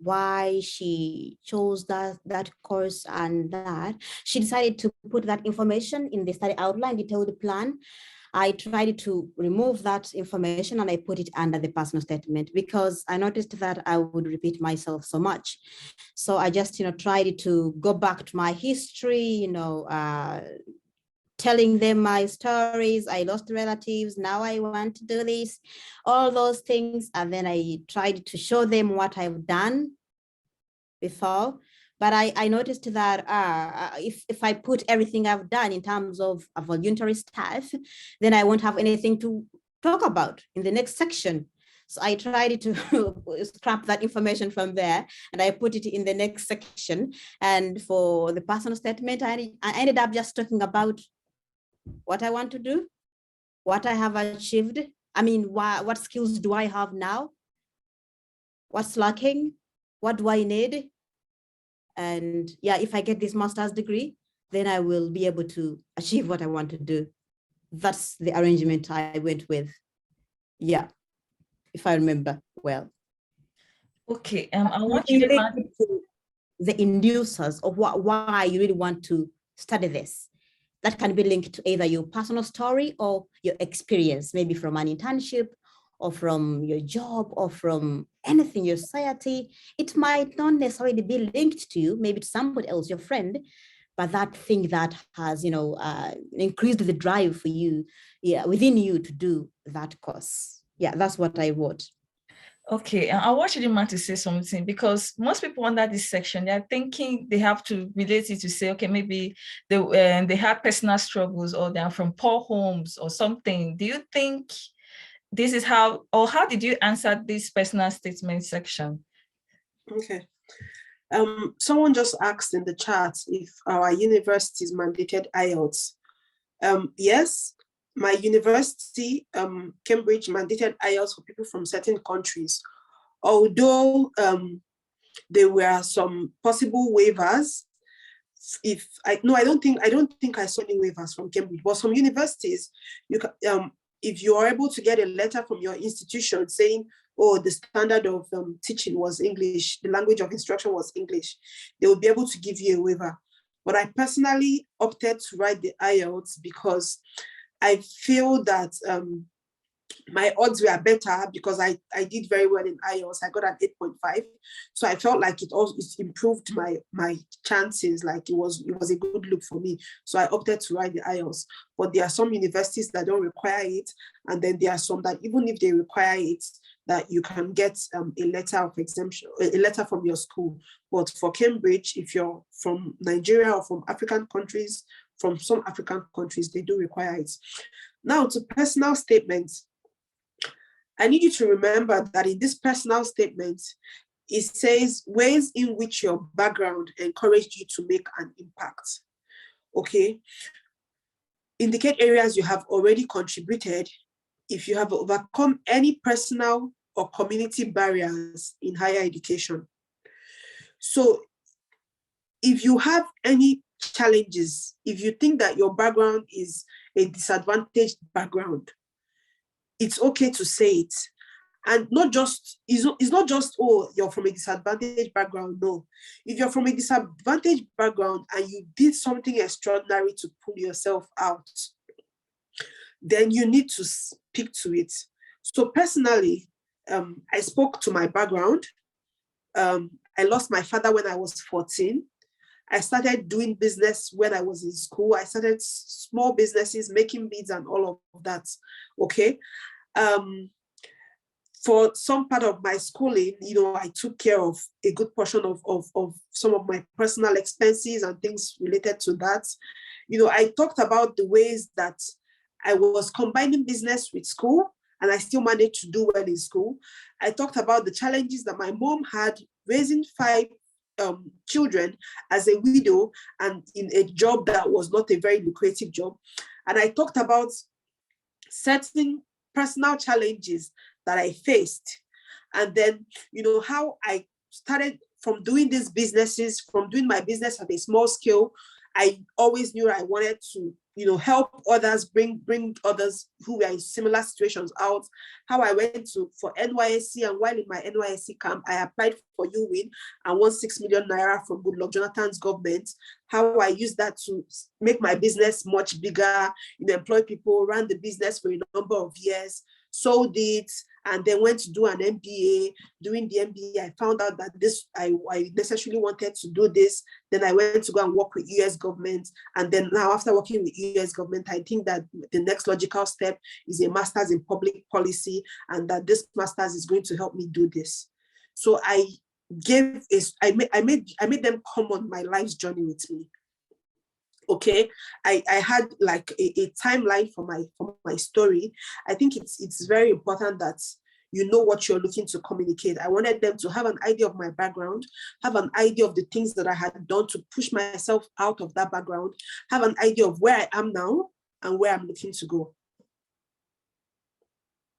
why she chose that course, and that she decided to put that information in the study outline, detailed plan. I tried to remove that information and I put it under the personal statement because I noticed that I would repeat myself so much. So I just, tried to go back to my history, telling them my stories. I lost relatives. Now I want to do this, all those things. And then I tried to show them what I've done before. But I noticed that if I put everything I've done in terms of a voluntary staff, then I won't have anything to talk about in the next section. So I tried to scrap that information from there and I put it in the next section. And for the personal statement, I ended up just talking about what I want to do, what I have achieved. I mean, what skills do I have now? What's lacking? What do I need? And yeah, if I get this master's degree, then I will be able to achieve what I want to do. That's the arrangement I went with. Yeah. if I remember well. Okay, I want you to the inducers of why you really want to study this. That can be linked to either your personal story or your experience, maybe from an internship or from your job or from anything, your society. It might not necessarily be linked to you, maybe to somebody else, your friend, but that thing that has, increased the drive for you, within you to do that course. Yeah, that's what I wrote. Okay, I want Chidinma to say something, because most people under this section, they're thinking they have to relate it to say, okay, maybe they have personal struggles or they're from poor homes or something. Do you think this is how, or how did you answer this personal statement section? Okay. Someone just asked in the chat if our universities mandated IELTS. Yes, my university, Cambridge, mandated IELTS for people from certain countries. Although there were some possible waivers. I don't think I saw any waivers from Cambridge, but some universities, you can, if you are able to get a letter from your institution saying, oh, the standard of teaching was English, the language of instruction was English, they will be able to give you a waiver. But I personally opted to write the IELTS because I feel that my odds were better because I did very well in IELTS. I got an 8.5. So I felt like it improved my chances, like it was a good look for me. So I opted to write the IELTS. But there are some universities that don't require it. And then there are some that even if they require it, that you can get a letter of exemption, a letter from your school. But for Cambridge, if you're from Nigeria or from African countries, from some African countries, they do require it. Now to personal statements. I need you to remember that in this personal statement, it says ways in which your background encouraged you to make an impact. Okay. Indicate areas you have already contributed if you have overcome any personal or community barriers in higher education. So if you have any challenges, if you think that your background is a disadvantaged background, it's okay to say it. And it's not just, oh, you're from a disadvantaged background. No. If you're from a disadvantaged background and you did something extraordinary to pull yourself out, then you need to speak to it. So personally, I spoke to my background. I lost my father when I was 14. I started doing business when I was in school. I started small businesses, making beads and all of that. Okay. For some part of my schooling, I took care of a good portion of some of my personal expenses and things related to that. I talked about the ways that I was combining business with school and I still managed to do well in school. I talked about the challenges that my mom had raising 5 children as a widow and in a job that was not a very lucrative job. And I talked about certain personal challenges that I faced. And then, how I started from doing these businesses, from doing my business at a small scale. I always knew I wanted to, help others, bring others who were in similar situations out. How I went for NYSC, and while in my NYSC camp, I applied for UWIN and won 6 million naira from Goodluck Jonathan's government. How I used that to make my business much bigger, employ people, ran the business for a number of years, sold it, and then went to do an MBA. Doing the MBA, I found out that I necessarily wanted to do this. Then I went to go and work with US government. And then now after working with US government, I think that the next logical step is a master's in public policy, and that this master's is going to help me do this. So I made them come on my life's journey with me. Okay, I had like a timeline for my story. I think it's very important that you know what you're looking to communicate. I wanted them to have an idea of my background, have an idea of the things that I had done to push myself out of that background, have an idea of where I am now and where I'm looking to go.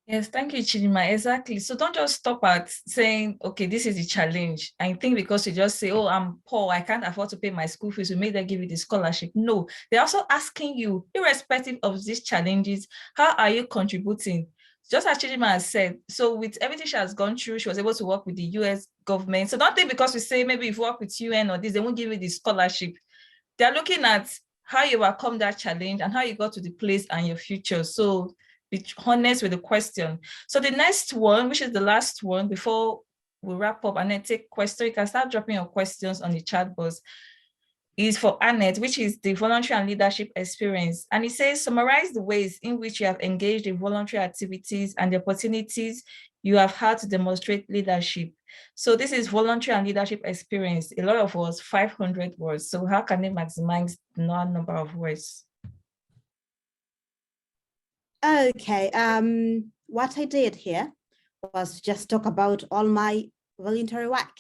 Yes, thank you, Chidinma. Exactly. So don't just stop at saying, okay, this is the challenge. I think because you just say, oh, I'm poor, I can't afford to pay my school fees, we may they give you the scholarship. No, they're also asking you, irrespective of these challenges, how are you contributing just as Chidima has said, so with everything she has gone through, she was able to work with the US government. So not because we say maybe if you work with UN or this, they won't give you the scholarship. They're looking at how you overcome that challenge and how you got to the place and your future. So be honest with the question. So the next one, which is the last one before we wrap up and then take questions, you can start dropping your questions on the chat box, is for Annette, which is the voluntary and leadership experience. And it says, summarize the ways in which you have engaged in voluntary activities and the opportunities you have had to demonstrate leadership. So this is voluntary and leadership experience. A lot of words, 500 words. So how can they maximize the number of words? Okay, what I did here was just talk about all my voluntary work.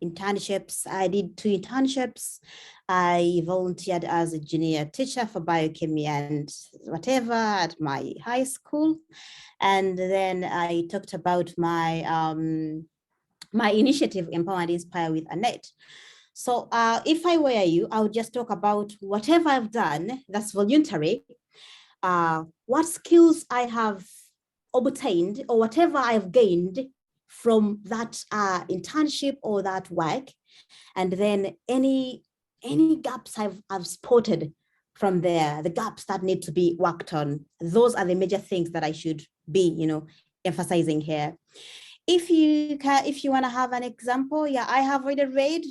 Internships, I did 2 internships. I volunteered as a junior teacher for biochemistry and whatever at my high school. And then I talked about my my initiative, Empower and Inspire with Annette. So if I were you, I would just talk about whatever I've done that's voluntary, what skills I have obtained or whatever I've gained from that internship or that work, and then any gaps I've spotted from there, the gaps that need to be worked on. Those are the major things that I should be, emphasizing here. If you want to have an example, yeah, I have already read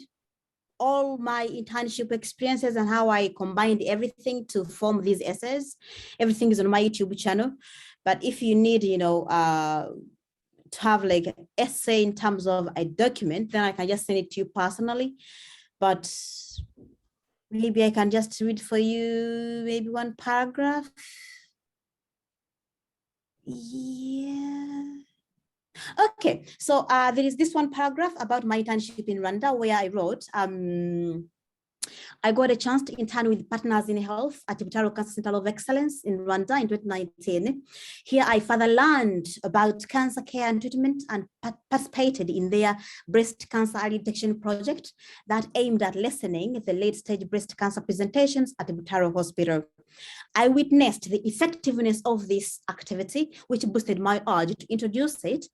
all my internship experiences and how I combined everything to form these essays. Everything is on my YouTube channel. But if you need, to have like an essay in terms of a document, then I can just send it to you personally. But maybe I can just read for you maybe one paragraph. Yeah. Okay, so there is this one paragraph about my internship in Rwanda where I wrote, I got a chance to intern with Partners in Health at Butaro Cancer Center of Excellence in Rwanda in 2019. Here I further learned about cancer care and treatment and participated in their breast cancer early detection project that aimed at lessening the late stage breast cancer presentations at the Butaro Hospital. I witnessed the effectiveness of this activity, which boosted my urge to introduce it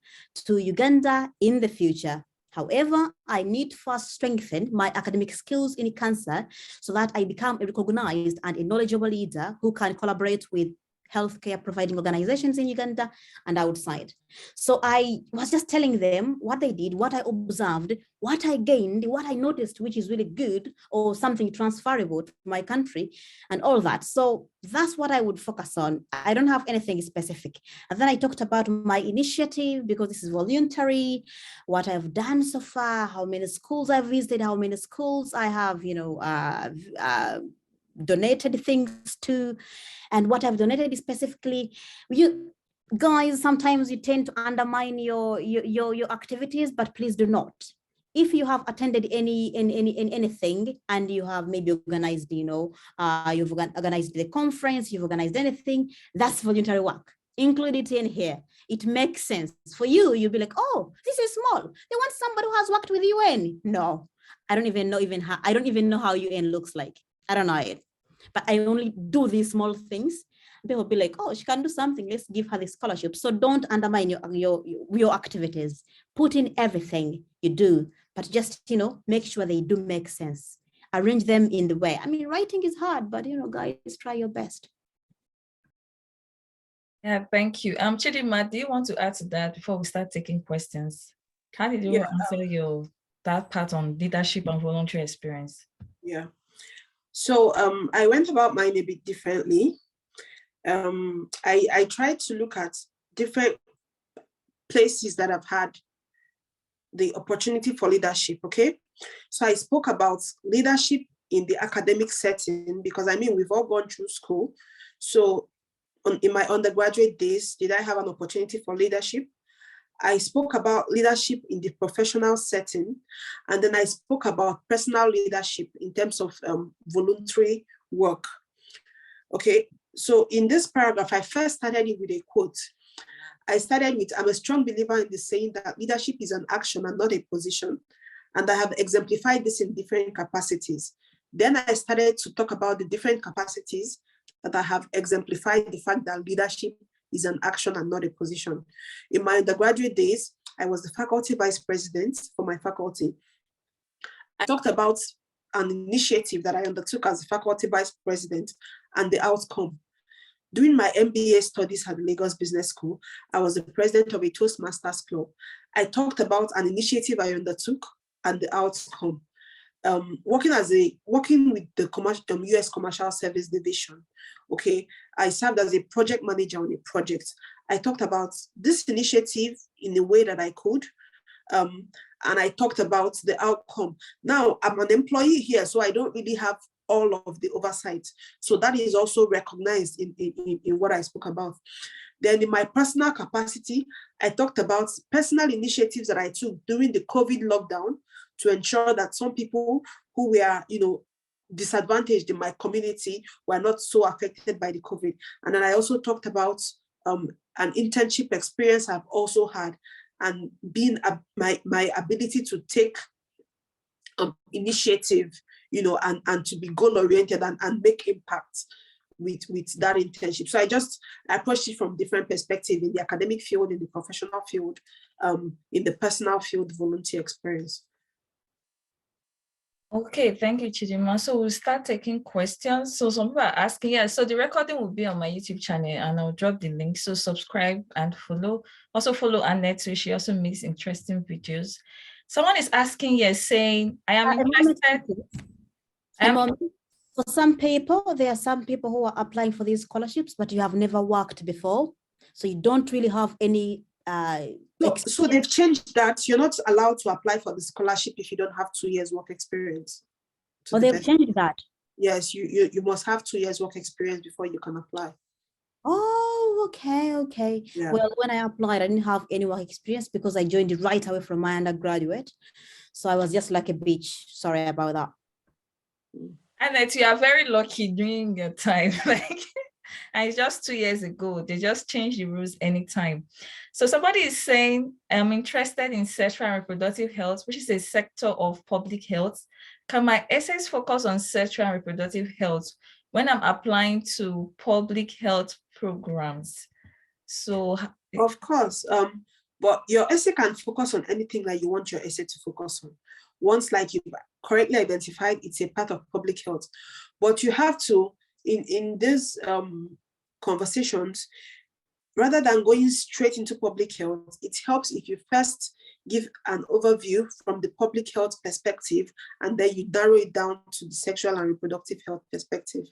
to Uganda in the future. However, I need to first strengthen my academic skills in cancer so that I become a recognized and a knowledgeable leader who can collaborate with healthcare providing organizations in Uganda and outside. So I was just telling them what they did, what I observed, what I gained, what I noticed, which is really good or something transferable to my country and all that. So that's what I would focus on. I don't have anything specific. And then I talked about my initiative because this is voluntary, what I've done so far, how many schools I've visited, how many schools I have, donated things to, and what I've donated specifically. You guys, sometimes you tend to undermine your activities, but please do not. If you have attended anything and you have maybe organized, you've organized the conference, you've organized anything, that's voluntary work. Include it in here. It makes sense for you. You'll be like, oh, this is small. They want somebody who has worked with UN. No, I don't even know how UN looks like. I don't know it. But I only do these small things. People will be like, oh, she can do something. Let's give her the scholarship. So don't undermine your activities. Put in everything you do, but just, make sure they do make sense. Arrange them in the way. I mean, writing is hard, but, guys, try your best. Yeah, thank you. Chidima, do you want to add to that before we start taking questions? How did you answer that part on leadership and voluntary experience? Yeah. So I went about mine a bit differently. I tried to look at different places that I've had the opportunity for leadership, okay? So I spoke about leadership in the academic setting because we've all gone through school. So in my undergraduate days, did I have an opportunity for leadership? I spoke about leadership in the professional setting, and then I spoke about personal leadership in terms of voluntary work. Okay, so in this paragraph, I first started it with a quote. I started with, I'm a strong believer in the saying that leadership is an action and not a position, and I have exemplified this in different capacities. Then I started to talk about the different capacities that I have exemplified the fact that leadership is an action and not a position. In my undergraduate days, I was the faculty vice president for my faculty. I talked about an initiative that I undertook as the faculty vice president and the outcome. During my MBA studies at the Lagos Business School, I was the president of a Toastmasters club. I talked about an initiative I undertook and the outcome. Working with the US Commercial Service Division. Okay, I served as a project manager on a project. I talked about this initiative in the way that I could, and I talked about the outcome. Now I'm an employee here, so I don't really have all of the oversight. So that is also recognized in what I spoke about. Then in my personal capacity, I talked about personal initiatives that I took during the COVID lockdown to ensure that some people who were, disadvantaged in my community were not so affected by the COVID. And then I also talked about an internship experience I've also had, and my ability to take initiative, and to be goal-oriented and make impact with that internship. So I approached it from different perspectives, in the academic field, in the professional field, in the personal field, volunteer experience. Okay, thank you, Chidima. So we'll start taking questions. So some people are asking, so the recording will be on my YouTube channel and I'll drop the link. So subscribe and follow. Also follow Annette, so she also makes interesting videos. Someone is asking, saying, I am interested. For some people, there are some people who are applying for these scholarships, but you have never worked before. So you don't really have any so they've changed that. You're not allowed to apply for the scholarship if you don't have 2 years work experience. Oh, they've changed that? Yes, you must have 2 years work experience before you can apply. Oh, okay. Yeah. Well, when I applied, I didn't have any work experience because I joined it right away from my undergraduate. So I was just like a bitch. Sorry about that. Annette, you are very lucky during your time. And it's just 2 years ago. They just changed the rules anytime. So somebody is saying, I'm interested in sexual and reproductive health, which is a sector of public health. Can my essays focus on sexual and reproductive health when I'm applying to public health programs? So of course, but your essay can focus on anything that you want your essay to focus on. Once you've correctly identified, it's a part of public health. But you have to, in these conversations, rather than going straight into public health, it helps if you first give an overview from the public health perspective, and then you narrow it down to the sexual and reproductive health perspective.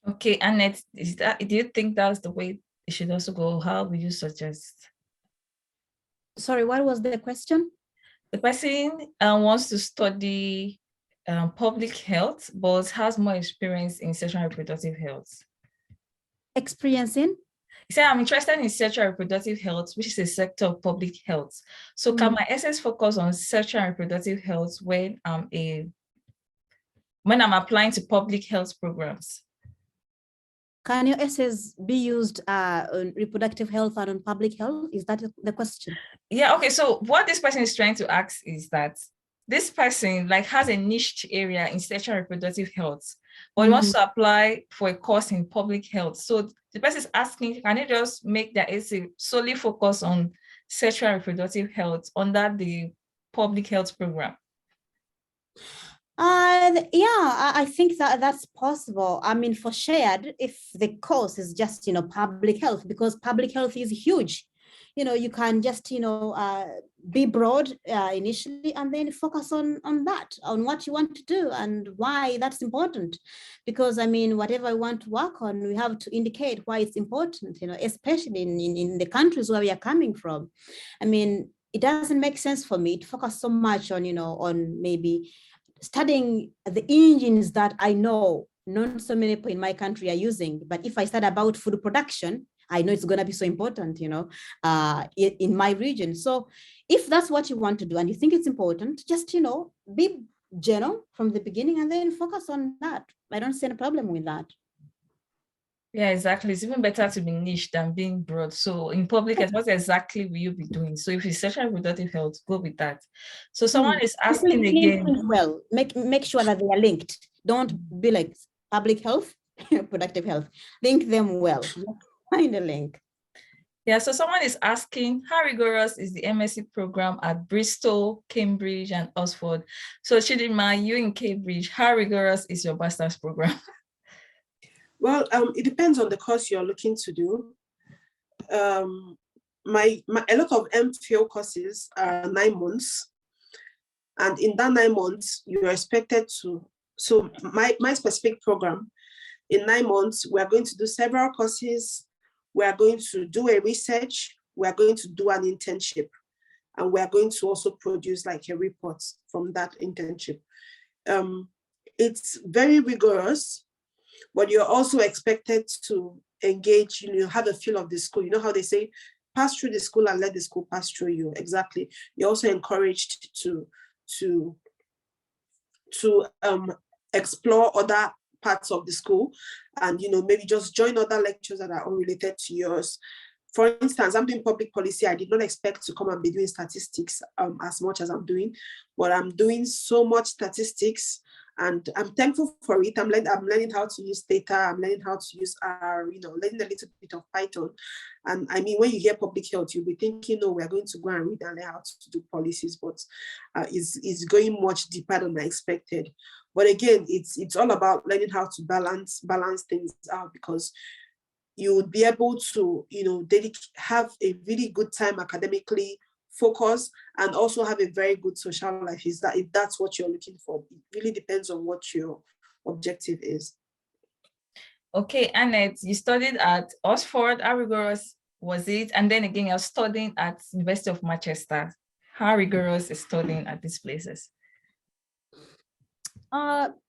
Okay, Annette, do you think that's the way it should also go? How would you suggest? Sorry, what was the question? The person wants to study public health, but has more experience in sexual and reproductive health. Experience in? He said, I'm interested in sexual and reproductive health, which is a sector of public health. So can my essays focus on sexual and reproductive health when I'm applying to public health programs? Can your essays be used on reproductive health and on public health? Is that the question? Yeah, okay. So what this person is trying to ask is that this person has a niche area in sexual and reproductive health, but wants to apply for a course in public health. So the person is asking, can they just make their essay solely focus on sexual and reproductive health under the public health program? Yeah, I think that's possible. I mean, for shared, if the course is just, public health, because public health is huge. You can just, be broad initially and then focus on that, on what you want to do and why that's important. Because, I mean, whatever I want to work on, we have to indicate why it's important, especially in the countries where we are coming from. I mean, it doesn't make sense for me to focus so much on, on maybe studying the engines that I know not so many people in my country are using. But if I study about food production, I know it's going to be so important, in my region. So if that's what you want to do and you think it's important, just, be general from the beginning and then focus on that. I don't see any problem with that. Yeah, exactly. It's even better to be niche than being broad. So in public health, what exactly will you be doing? So if it's sexual and reproductive health, go with that. So someone is asking again. Well, make sure that they are linked. Don't be like public health, Productive health. Link them well. Find a link. Yeah, so someone is asking, how rigorous is the MSc program at Bristol, Cambridge, and Oxford? So Chidima, you in Cambridge, how rigorous is your master's program? Well, it depends on the course you're looking to do. A lot of MPhil courses are 9 months. And in that 9 months, you are expected to, so my specific program, in 9 months, we are going to do several courses. We are going to do a research. We are going to do an internship. And we are going to also produce like a report from that internship. It's very rigorous, but you're also expected to engage, have a feel of the school. You know how they say, pass through the school and let the school pass through you. Exactly. You're also encouraged to explore other parts of the school and maybe just join other lectures that are unrelated to yours. For instance, I'm doing public policy. I did not expect to come and be doing statistics as much as I'm doing, but I'm doing so much statistics and I'm thankful for it. I'm learning how to use data. I'm learning how to use R, learning a little bit of Python. And I mean, when you hear public health, you'll be thinking, no, we're going to go and read and learn how to do policies, but it's going much deeper than I expected. But again, it's all about learning how to balance things out, because you would be able to, have a really good time academically, focus, and also have a very good social life. If that's what you're looking for, it really depends on what your objective is. Okay, Annette, you studied at Oxford. How rigorous was it? And then again, you're studying at University of Manchester. How rigorous is studying at these places?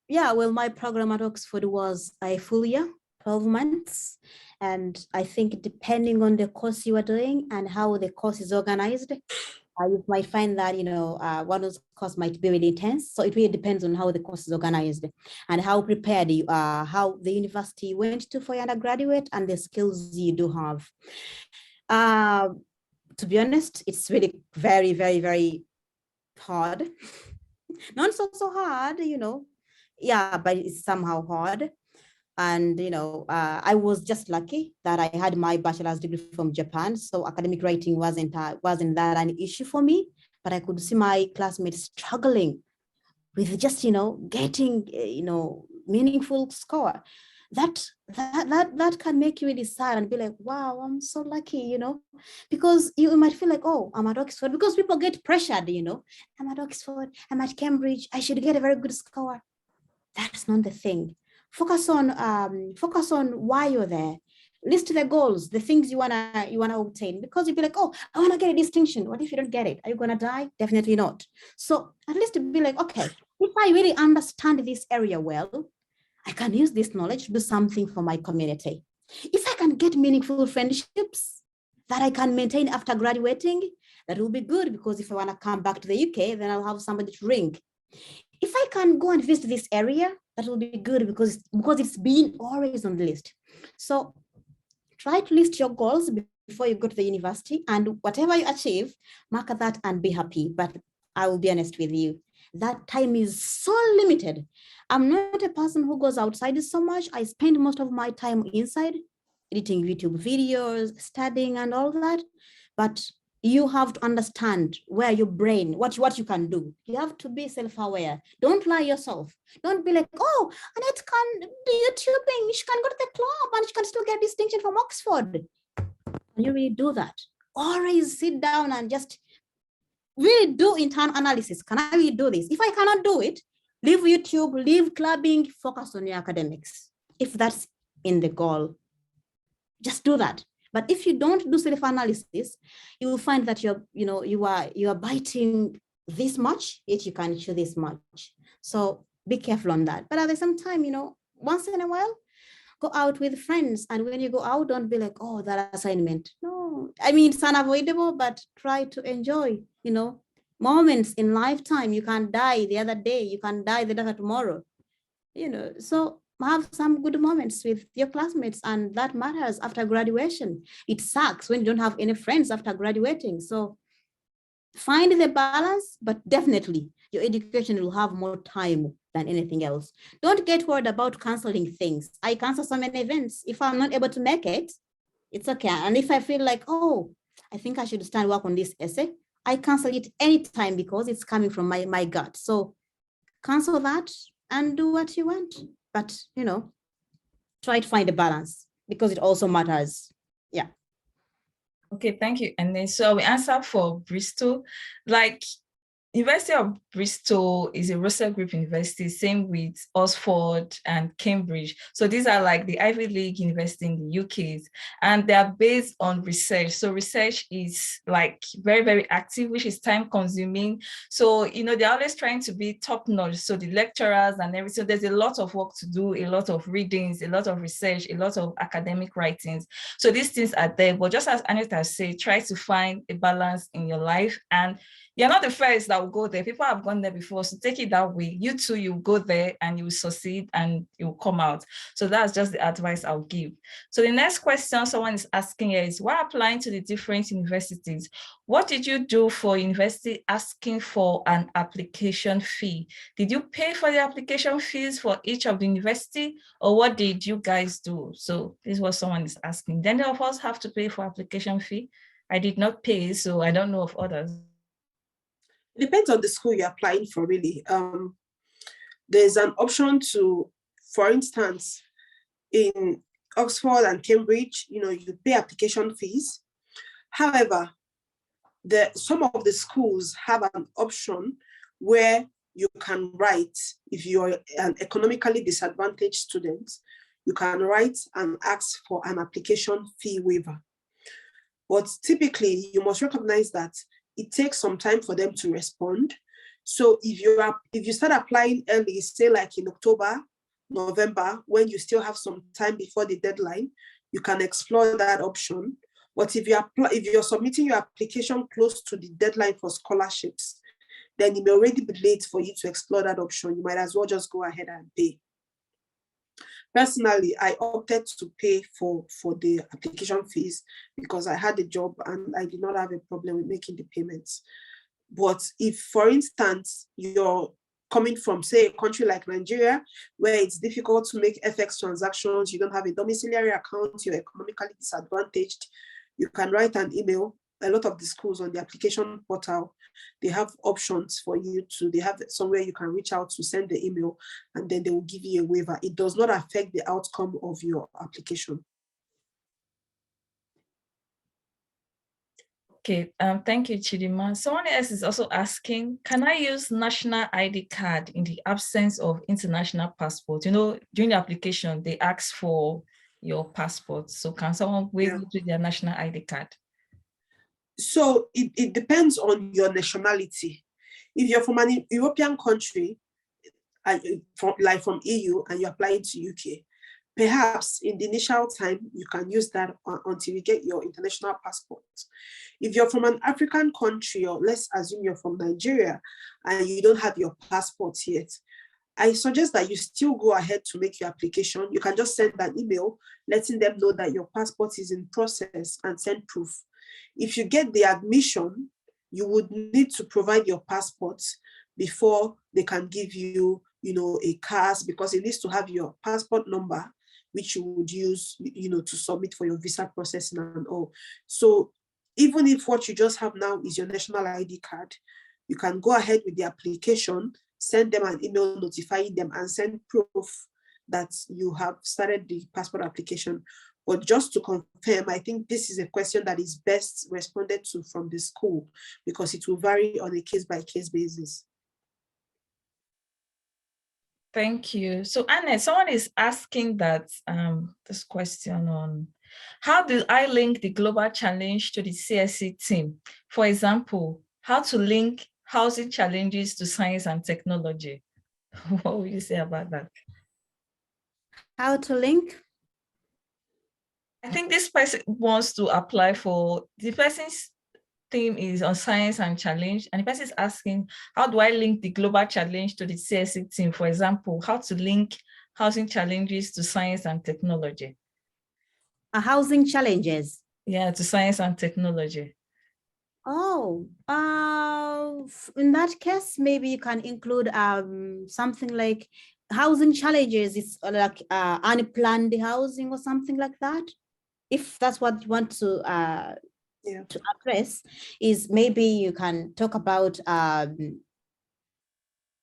Yeah, well, my program at Oxford was a full year, 12 months. And I think depending on the course you are doing and how the course is organized, you might find that, one of those courses might be really intense. So it really depends on how the course is organized and how prepared you are, how the university you went to for your undergraduate, and the skills you do have. To be honest, it's really very, very, very hard. Not so hard, yeah, but it's somehow hard. And I was just lucky that I had my bachelor's degree from Japan, so academic writing wasn't that an issue for me. But I could see my classmates struggling with just getting meaningful score. That can make you really sad and be like, wow, I'm so lucky, because you might feel like, oh, I'm at Oxford, because people get pressured, I'm at Oxford, I'm at Cambridge, I should get a very good score. That's not the thing. Focus on why you're there. List the goals, the things you wanna obtain, because you'll be like, oh, I wanna get a distinction. What if you don't get it? Are you gonna die? Definitely not. So at least to be like, okay, if I really understand this area well, I can use this knowledge to do something for my community. If I can get meaningful friendships that I can maintain after graduating, that will be good, because if I wanna come back to the UK, then I'll have somebody to ring. If I can go and visit this area, that will be good, because it's been always on the list. So try to list your goals before you go to the university, and whatever you achieve, mark that and be happy. But I will be honest with you, that time is so limited. I'm not a person who goes outside so much. I spend most of my time inside, editing YouTube videos, studying and all that. But you have to understand where your brain, what you can do. You have to be self-aware. Don't lie yourself. Don't be like, oh, Annette can do YouTubing. She can go to the club and she can still get distinction from Oxford. Can you really do that? Always sit down and just really do internal analysis. Can I really do this? If I cannot do it, leave YouTube, leave clubbing, focus on your academics. If that's in the goal, just do that. But if you don't do self-analysis, you will find that you are biting this much, yet you can chew this much. So be careful on that. But at the same time, once in a while, go out with friends. And when you go out, don't be like, oh, that assignment. No, I mean, it's unavoidable, but try to enjoy, moments in lifetime. You can die the other day. You can die the day after tomorrow, so have some good moments with your classmates, and that matters after graduation. It sucks when you don't have any friends after graduating. So find the balance, but definitely your education will have more time than anything else. Don't get worried about canceling things. I cancel so many events. If I'm not able to make it, it's okay. And if I feel like, oh, I think I should start work on this essay, I cancel it anytime because it's coming from my gut. So cancel that and do what you want. But, try to find a balance because it also matters. Yeah. Okay, thank you. And then so we answer for Bristol. Like University of Bristol is a Russell Group university, same with Oxford and Cambridge. So these are like the Ivy League university in the UK, and they are based on research. So research is like very, very active, which is time consuming. So, they're always trying to be top notch. So the lecturers and everything, so there's a lot of work to do, a lot of readings, a lot of research, a lot of academic writings. So these things are there, but just as Anita said, try to find a balance in your life. And you're not the first that will go there. People have gone there before. So take it that way. You too, you go there and you will succeed and you will come out. So that's just the advice I'll give. So the next question someone is asking here is, while applying to the different universities, what did you do for university asking for an application fee? Did you pay for the application fees for each of the university, or what did you guys do? So this is what someone is asking. Then of us have to pay for application fee. I did not pay, so I don't know of others. It depends on the school you're applying for, really. There's an option to, for instance, in Oxford and Cambridge, you pay application fees. However, some of the schools have an option where you can write, if you're an economically disadvantaged student, you can write and ask for an application fee waiver. But typically, you must recognize that it takes some time for them to respond. So if you start applying early, say like in October, November, when you still have some time before the deadline, you can explore that option. But if you're submitting your application close to the deadline for scholarships, then it may already be late for you to explore that option. You might as well just go ahead and pay. Personally, I opted to pay for the application fees because I had a job and I did not have a problem with making the payments. But if, for instance, you're coming from, say, a country like Nigeria, where it's difficult to make FX transactions, you don't have a domiciliary account, you're economically disadvantaged, you can write an email. A lot of the schools on the application portal, they have options for you they have somewhere you can reach out to send the email, and then they will give you a waiver. It does not affect the outcome of your application. Okay, thank you, Chidima. Someone else is also asking, can I use national ID card in the absence of international passport? During the application, they ask for your passport. So can someone waive it with their national ID card? So it depends on your nationality. If you're from an European country, like from EU, and you're applying to UK, perhaps in the initial time, you can use that until you get your international passport. If you're from an African country, or let's assume you're from Nigeria, and you don't have your passport yet, I suggest that you still go ahead to make your application. You can just send an email letting them know that your passport is in process and send proof. If you get the admission, you would need to provide your passport before they can give you, a CAS, because it needs to have your passport number, which you would use, to submit for your visa processing and all. So even if what you just have now is your national ID card, you can go ahead with the application, send them an email notifying them, and send proof that you have started the passport application. But just to confirm, I think this is a question that is best responded to from the school, because it will vary on a case-by-case basis. Thank you. So Anne, someone is asking that this question on how do I link the global challenge to the CSC team? For example, how to link housing challenges to science and technology. What would you say about that? How to link? I think this person wants to apply for, the person's theme is on science and challenge, and the person is asking, how do I link the global challenge to the CSC team? For example, how to link housing challenges to science and technology. Housing challenges? Yeah, to science and technology. Oh, in that case, maybe you can include something like housing challenges. It's like unplanned housing or something like that. If that's what you want to address, is maybe you can talk about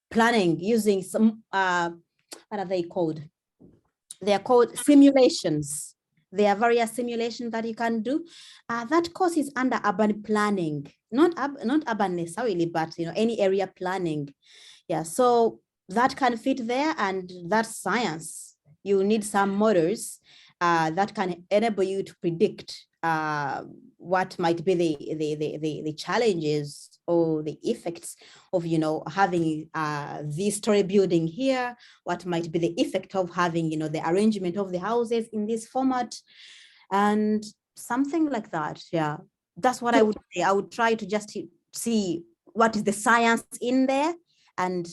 planning using some what are they called? They are called simulations. There are various simulations that you can do. That course is under urban planning, not urban necessarily, but any area planning. Yeah, so that can fit there, and that's science. You need some models that can enable you to predict what might be the challenges or the effects of having this story building here, what might be the effect of having the arrangement of the houses in this format, and something like that. Yeah, that's what I would say. I would try to just see what is the science in there and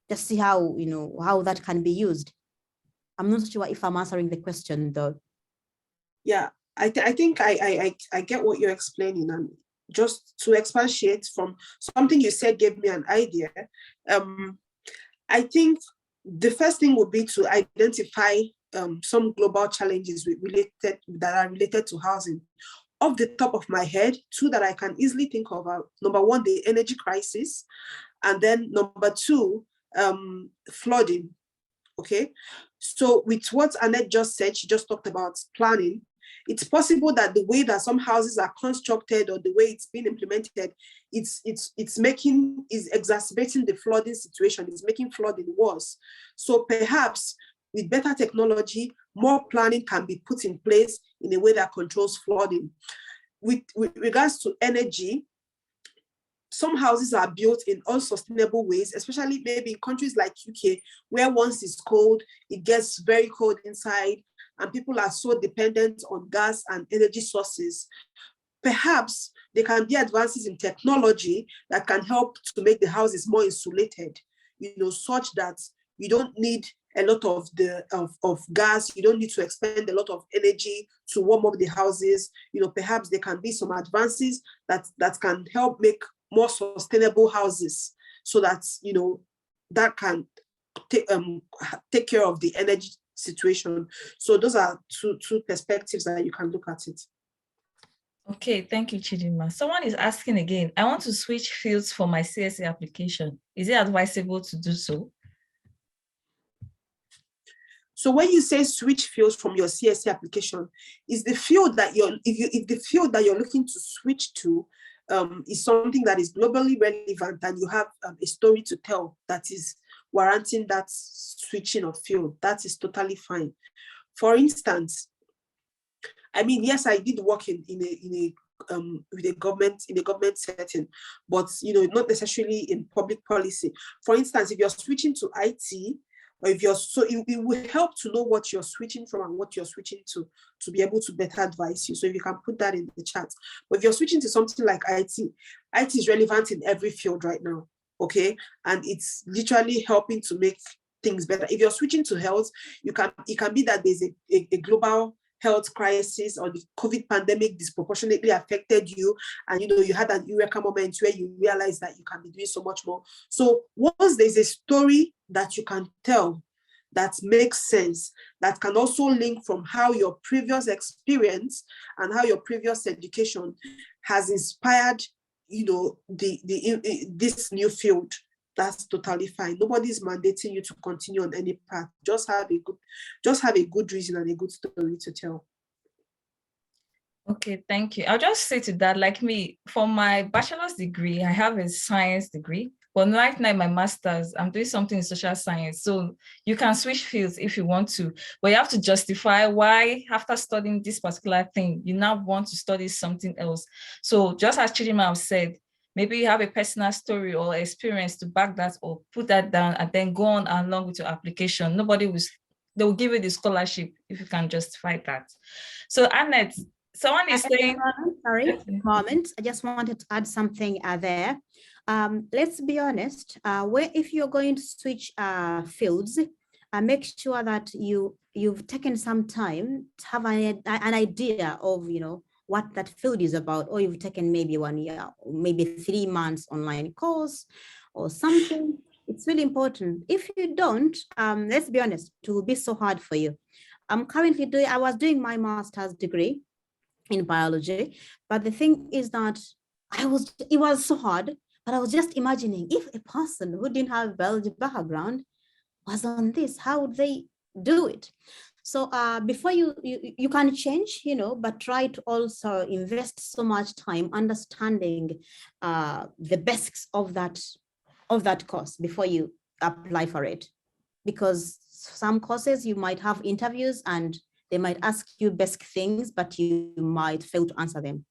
just see how how that can be used. I'm not sure if I'm answering the question though. Yeah, I think I get what you're explaining, and just to expatiate from something you said gave me an idea. I think the first thing would be to identify some global challenges that are related to housing. Off the top of my head, two that I can easily think of are, number one, the energy crisis, and then number two, flooding. Okay, so with what Annette just said, she just talked about planning. It's possible that the way that some houses are constructed or the way it's been implemented, is exacerbating the flooding situation. It's making flooding worse. So perhaps with better technology, more planning can be put in place in a way that controls flooding. With regards to energy, some houses are built in unsustainable ways, especially maybe in countries like UK, where once it's cold, it gets very cold inside, and people are so dependent on gas and energy sources. Perhaps there can be advances in technology that can help to make the houses more insulated, such that you don't need a lot of gas, you don't need to expend a lot of energy to warm up the houses. Perhaps there can be some advances that can help make more sustainable houses, so that that can take care of the energy situation. So those are two perspectives that you can look at it. Okay, thank you, Chidinma. Someone is asking again, I want to switch fields for my CSA application. Is it advisable to do so? So when you say switch fields from your CSA application, is the field that if the field that you're looking to switch to is something that is globally relevant, and you have a story to tell that is warranting that switching of field, that is totally fine. For instance, I mean, yes, I did work in a with a government setting, but not necessarily in public policy. For instance, if you're switching to IT, or if it will help to know what you're switching from and what you're switching to be able to better advise you. So if you can put that in the chat. But if you're switching to something like IT is relevant in every field right now, okay? And it's literally helping to make things better. If you're switching to health, it can be that there's a global health crisis, or the COVID pandemic disproportionately affected you, and you had an eureka moment where you realize that you can be doing so much more. So once there's a story that you can tell that makes sense, that can also link from how your previous experience and how your previous education has inspired this new field, that's totally fine. Nobody's mandating you to continue on any path. Just have a good reason and a good story to tell. Okay, thank you. I'll just say to that, like me, for my bachelor's degree, I have a science degree, but right now my master's, I'm doing something in social science. So you can switch fields if you want to, but you have to justify why, after studying this particular thing, you now want to study something else. So just as Chidinma said, maybe you have a personal story or experience to back that or put that down, and then go on along with your application. They will give you the scholarship if you can justify that. So Annette, someone is saying, sorry, moment. I just wanted to add something there. Let's be honest, if you're going to switch fields, make sure that you've taken some time to have an idea of what that field is about, or you've taken maybe 1 year, or maybe 3 months online course or something. It's really important. If you don't, let's be honest, it will be so hard for you. I was doing my master's degree in biology, but the thing is that it was so hard, but I was just imagining if a person who didn't have biology background was on this, how would they do it? So before you can change, but try to also invest so much time understanding the basics of that course before you apply for it. Because some courses you might have interviews and they might ask you basic things, but you might fail to answer them.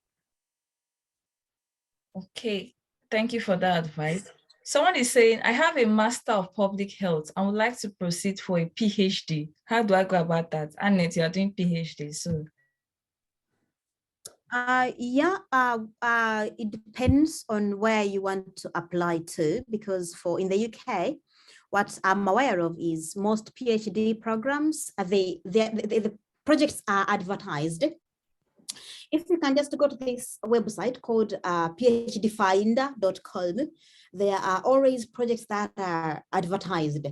Okay, thank you for that advice. Someone is saying, I have a Master of Public Health. I would like to proceed for a PhD. How do I go about that? Annette, you are doing PhD, so. It depends on where you want to apply to, because in the UK, what I'm aware of is most PhD programs, the projects are advertised. If you can just go to this website called phdfinder.com, there are always projects that are advertised.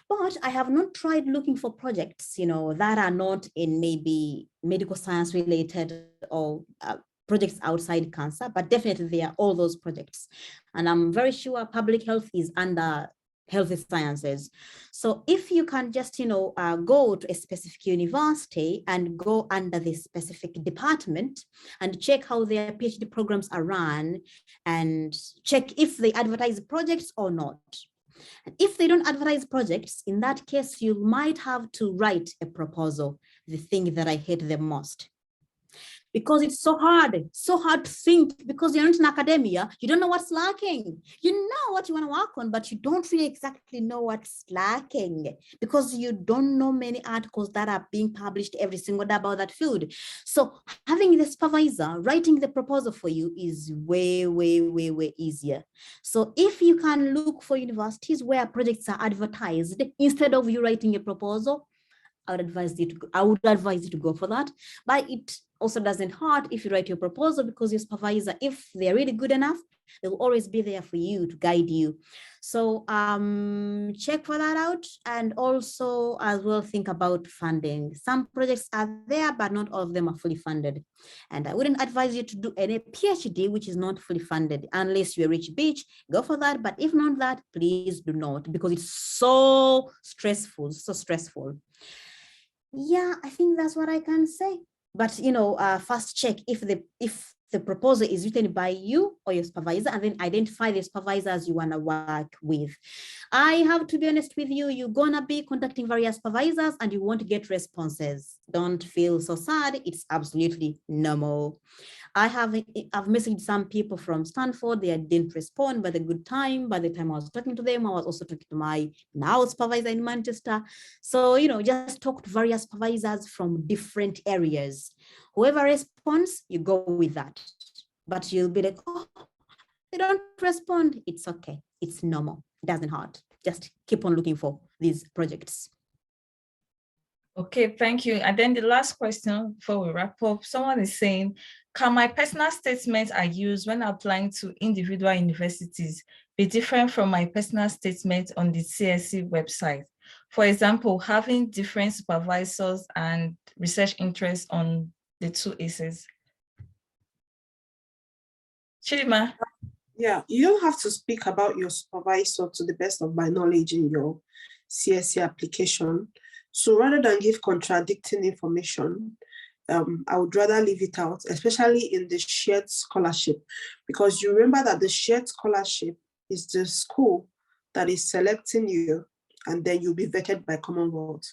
But I have not tried looking for projects, that are not in maybe medical science related or projects outside cancer, but definitely there are all those projects. And I'm very sure public health is under healthy sciences. So if you can just, go to a specific university and go under this specific department and check how their PhD programs are run and check if they advertise projects or not. And if they don't advertise projects, in that case, you might have to write a proposal, the thing that I hate the most. Because it's so hard to think, because you're not in academia, you don't know what's lacking. You know what you want to work on, but you don't really exactly know what's lacking because you don't know many articles that are being published every single day about that field. So having the supervisor writing the proposal for you is way, way, way, way easier. So if you can look for universities where projects are advertised, instead of you writing a proposal, I would advise you to go for that. But it also doesn't hurt if you write your proposal, because your supervisor, if they're really good enough, they'll always be there for you to guide you. So check for that out, and also as well think about funding. Some projects are there, but not all of them are fully funded. And I wouldn't advise you to do any PhD which is not fully funded unless you're a rich bitch. Go for that, but if not that, please do not, because it's so stressful, so stressful. Yeah, I think that's what I can say. But first check if the proposal is written by you or your supervisor, and then identify the supervisors you want to work with. I have to be honest with you, you're gonna be contacting various supervisors and you won't get responses. Don't feel so sad. It's absolutely normal. I've messaged some people from Stanford. They didn't respond by the good time. By the time I was talking to them, I was also talking to my now supervisor in Manchester. So, just talk to various supervisors from different areas. Whoever responds, you go with that. But you'll be like, oh, they don't respond. It's okay. It's normal. It doesn't hurt. Just keep on looking for these projects. Okay, thank you. And then the last question before we wrap up, someone is saying, can my personal statements I use when applying to individual universities be different from my personal statement on the CSC website? For example, having different supervisors and research interests on the two ACEs. Chidima? Yeah, you don't have to speak about your supervisor, to the best of my knowledge, in your CSC application. So rather than give contradicting information, I would rather leave it out, especially in the shared scholarship, because you remember that the shared scholarship is the school that is selecting you, and then you'll be vetted by Commonwealth.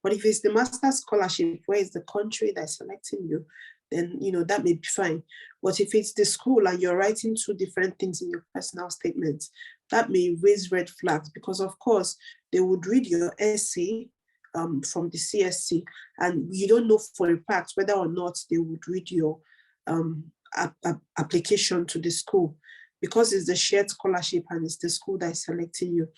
But if it's the master scholarship, where it's the country that's selecting you, then that may be fine. But if it's the school and you're writing two different things in your personal statements, that may raise red flags, because of course they would read your essay from the CSC, and you don't know for a fact whether or not they would read your application to the school, because it's the shared scholarship and it's the school that is selecting you.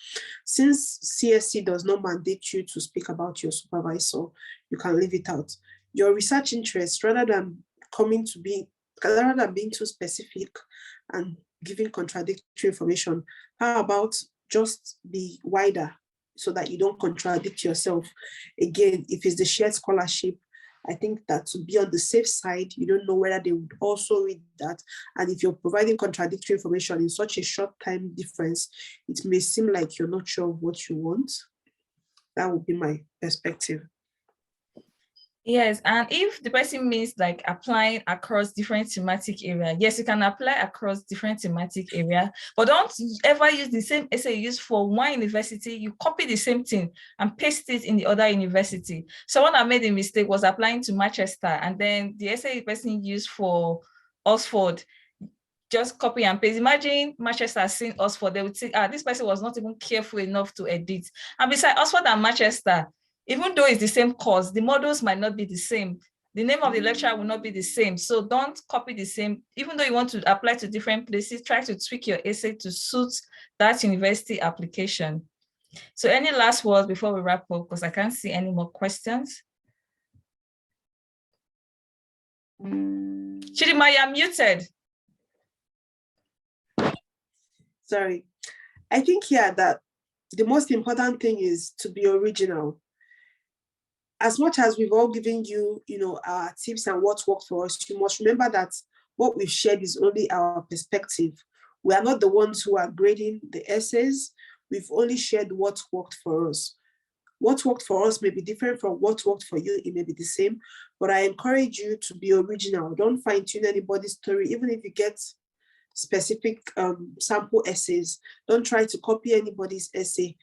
Since CSC does not mandate you to speak about your supervisor, you can leave it out. Your research interest, rather than coming to be rather than being too specific and giving contradictory information, how about just be wider so that you don't contradict yourself? Again, if it's the shared scholarship, I think that to be on the safe side, you don't know whether they would also read that. And if you're providing contradictory information in such a short time difference, it may seem like you're not sure of what you want. That would be my perspective. Yes, and if the person means like applying across different thematic area, yes, you can apply across different thematic area, but don't ever use the same essay you use for one university. You copy the same thing and paste it in the other university. Someone that made a mistake was applying to Manchester, and then the essay the person used for Oxford, just copy and paste. Imagine Manchester seeing Oxford, they would think, this person was not even careful enough to edit. And besides, Oxford and Manchester, even though it's the same course, the models might not be the same. The name of the lecturer will not be the same. So don't copy the same. Even though you want to apply to different places, try to tweak your essay to suit that university application. So any last words before we wrap up? Because I can't see any more questions. Chidima, you're muted. Sorry. I think here that the most important thing is to be original. As much as we've all given you, our tips and what worked for us, you must remember that what we've shared is only our perspective. We are not the ones who are grading the essays. We've only shared what worked for us. What worked for us may be different from what worked for you. It may be the same, but I encourage you to be original. Don't fine-tune anybody's story, even if you get specific sample essays. Don't try to copy anybody's essay.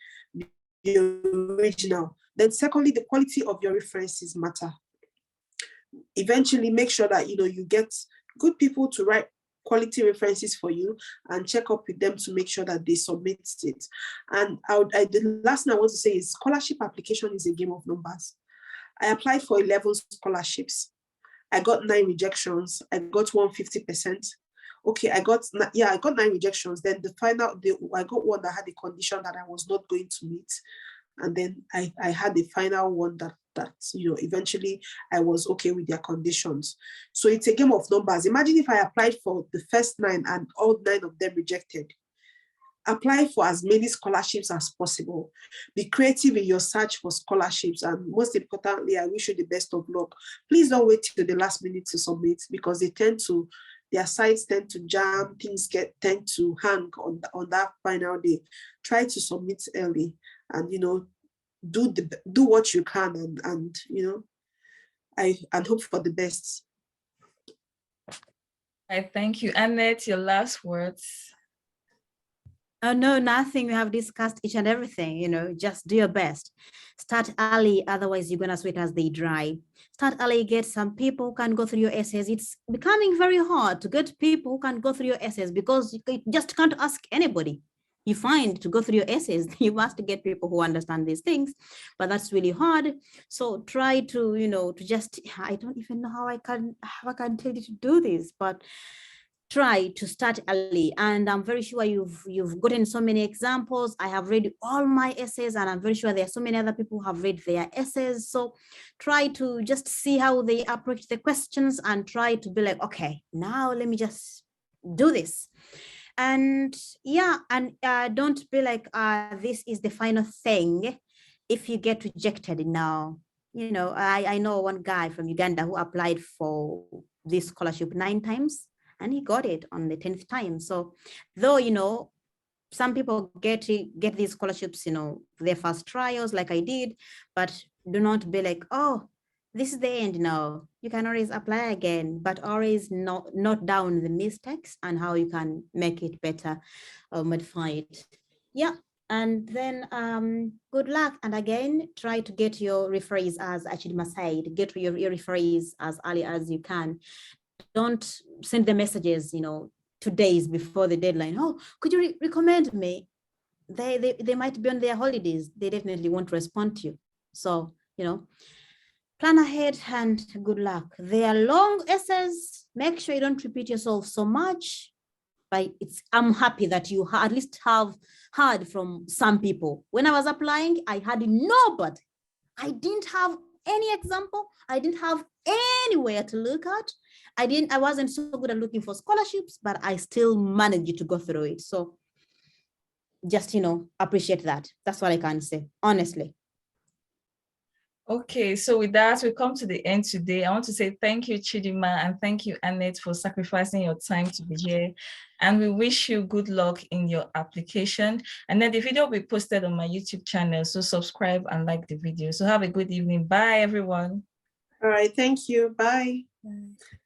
Be original. Then secondly, the quality of your references matter. Eventually make sure that you get good people to write quality references for you and check up with them to make sure that they submit it. And the last thing I want to say is scholarship application is a game of numbers. I applied for 11 scholarships. I got 9 rejections. I got 150%. Okay, I got 9 rejections. Then I got one that had a condition that I was not going to meet. And then I had the final one that eventually I was okay with their conditions. So it's a game of numbers. Imagine if I applied for the first 9 and all 9 of them rejected. Apply for as many scholarships as possible. Be creative in your search for scholarships. And most importantly, I wish you the best of luck. Please don't wait till the last minute to submit, because their sites tend to jam, things tend to hang on that final day. Try to submit early and do what you can and hope for the best. Thank you. Annette, your last words. Oh, no, nothing. We have discussed each and everything, just do your best. Start early, otherwise you're going to sweat as they dry. Start early, get some people who can go through your essays. It's becoming very hard to get people who can go through your essays because you just can't ask anybody. You find to go through your essays, you must get people who understand these things, but that's really hard. So try to, I don't even know how I can tell you to do this, but try to start early. And I'm very sure you've gotten so many examples. I have read all my essays, and I'm very sure there are so many other people who have read their essays. So try to just see how they approach the questions and try to be like, okay, now let me just do this. And don't be like, this is the final thing. If you get rejected now, I know one guy from Uganda who applied for this scholarship 9 times. And he got it on the 10th time. So though, some people get these scholarships, their first trials like I did, but do not be like, oh, this is the end now. You can always apply again, but always note down the mistakes and how you can make it better or modify it. Yeah. And then good luck. And again, try to get your referees, as Achidima said, get your referees as early as you can. Don't send the messages, 2 days before the deadline. Oh, could you recommend me? They might be on their holidays. They definitely won't respond to you. So, plan ahead and good luck. They are long essays. Make sure you don't repeat yourself so much. But I'm happy that you at least have heard from some people. When I was applying, I had nobody. I didn't have any example. I didn't have anywhere to look at. I wasn't so good at looking for scholarships, but I still managed to go through it. So just, appreciate that. That's what I can say, honestly. Okay, so with that, we come to the end today. I want to say thank you, Chidima, and thank you, Annette, for sacrificing your time to be here. And we wish you good luck in your application. And then the video will be posted on my YouTube channel. So subscribe and like the video. So have a good evening. Bye, everyone. All right. Thank you. Bye. Bye.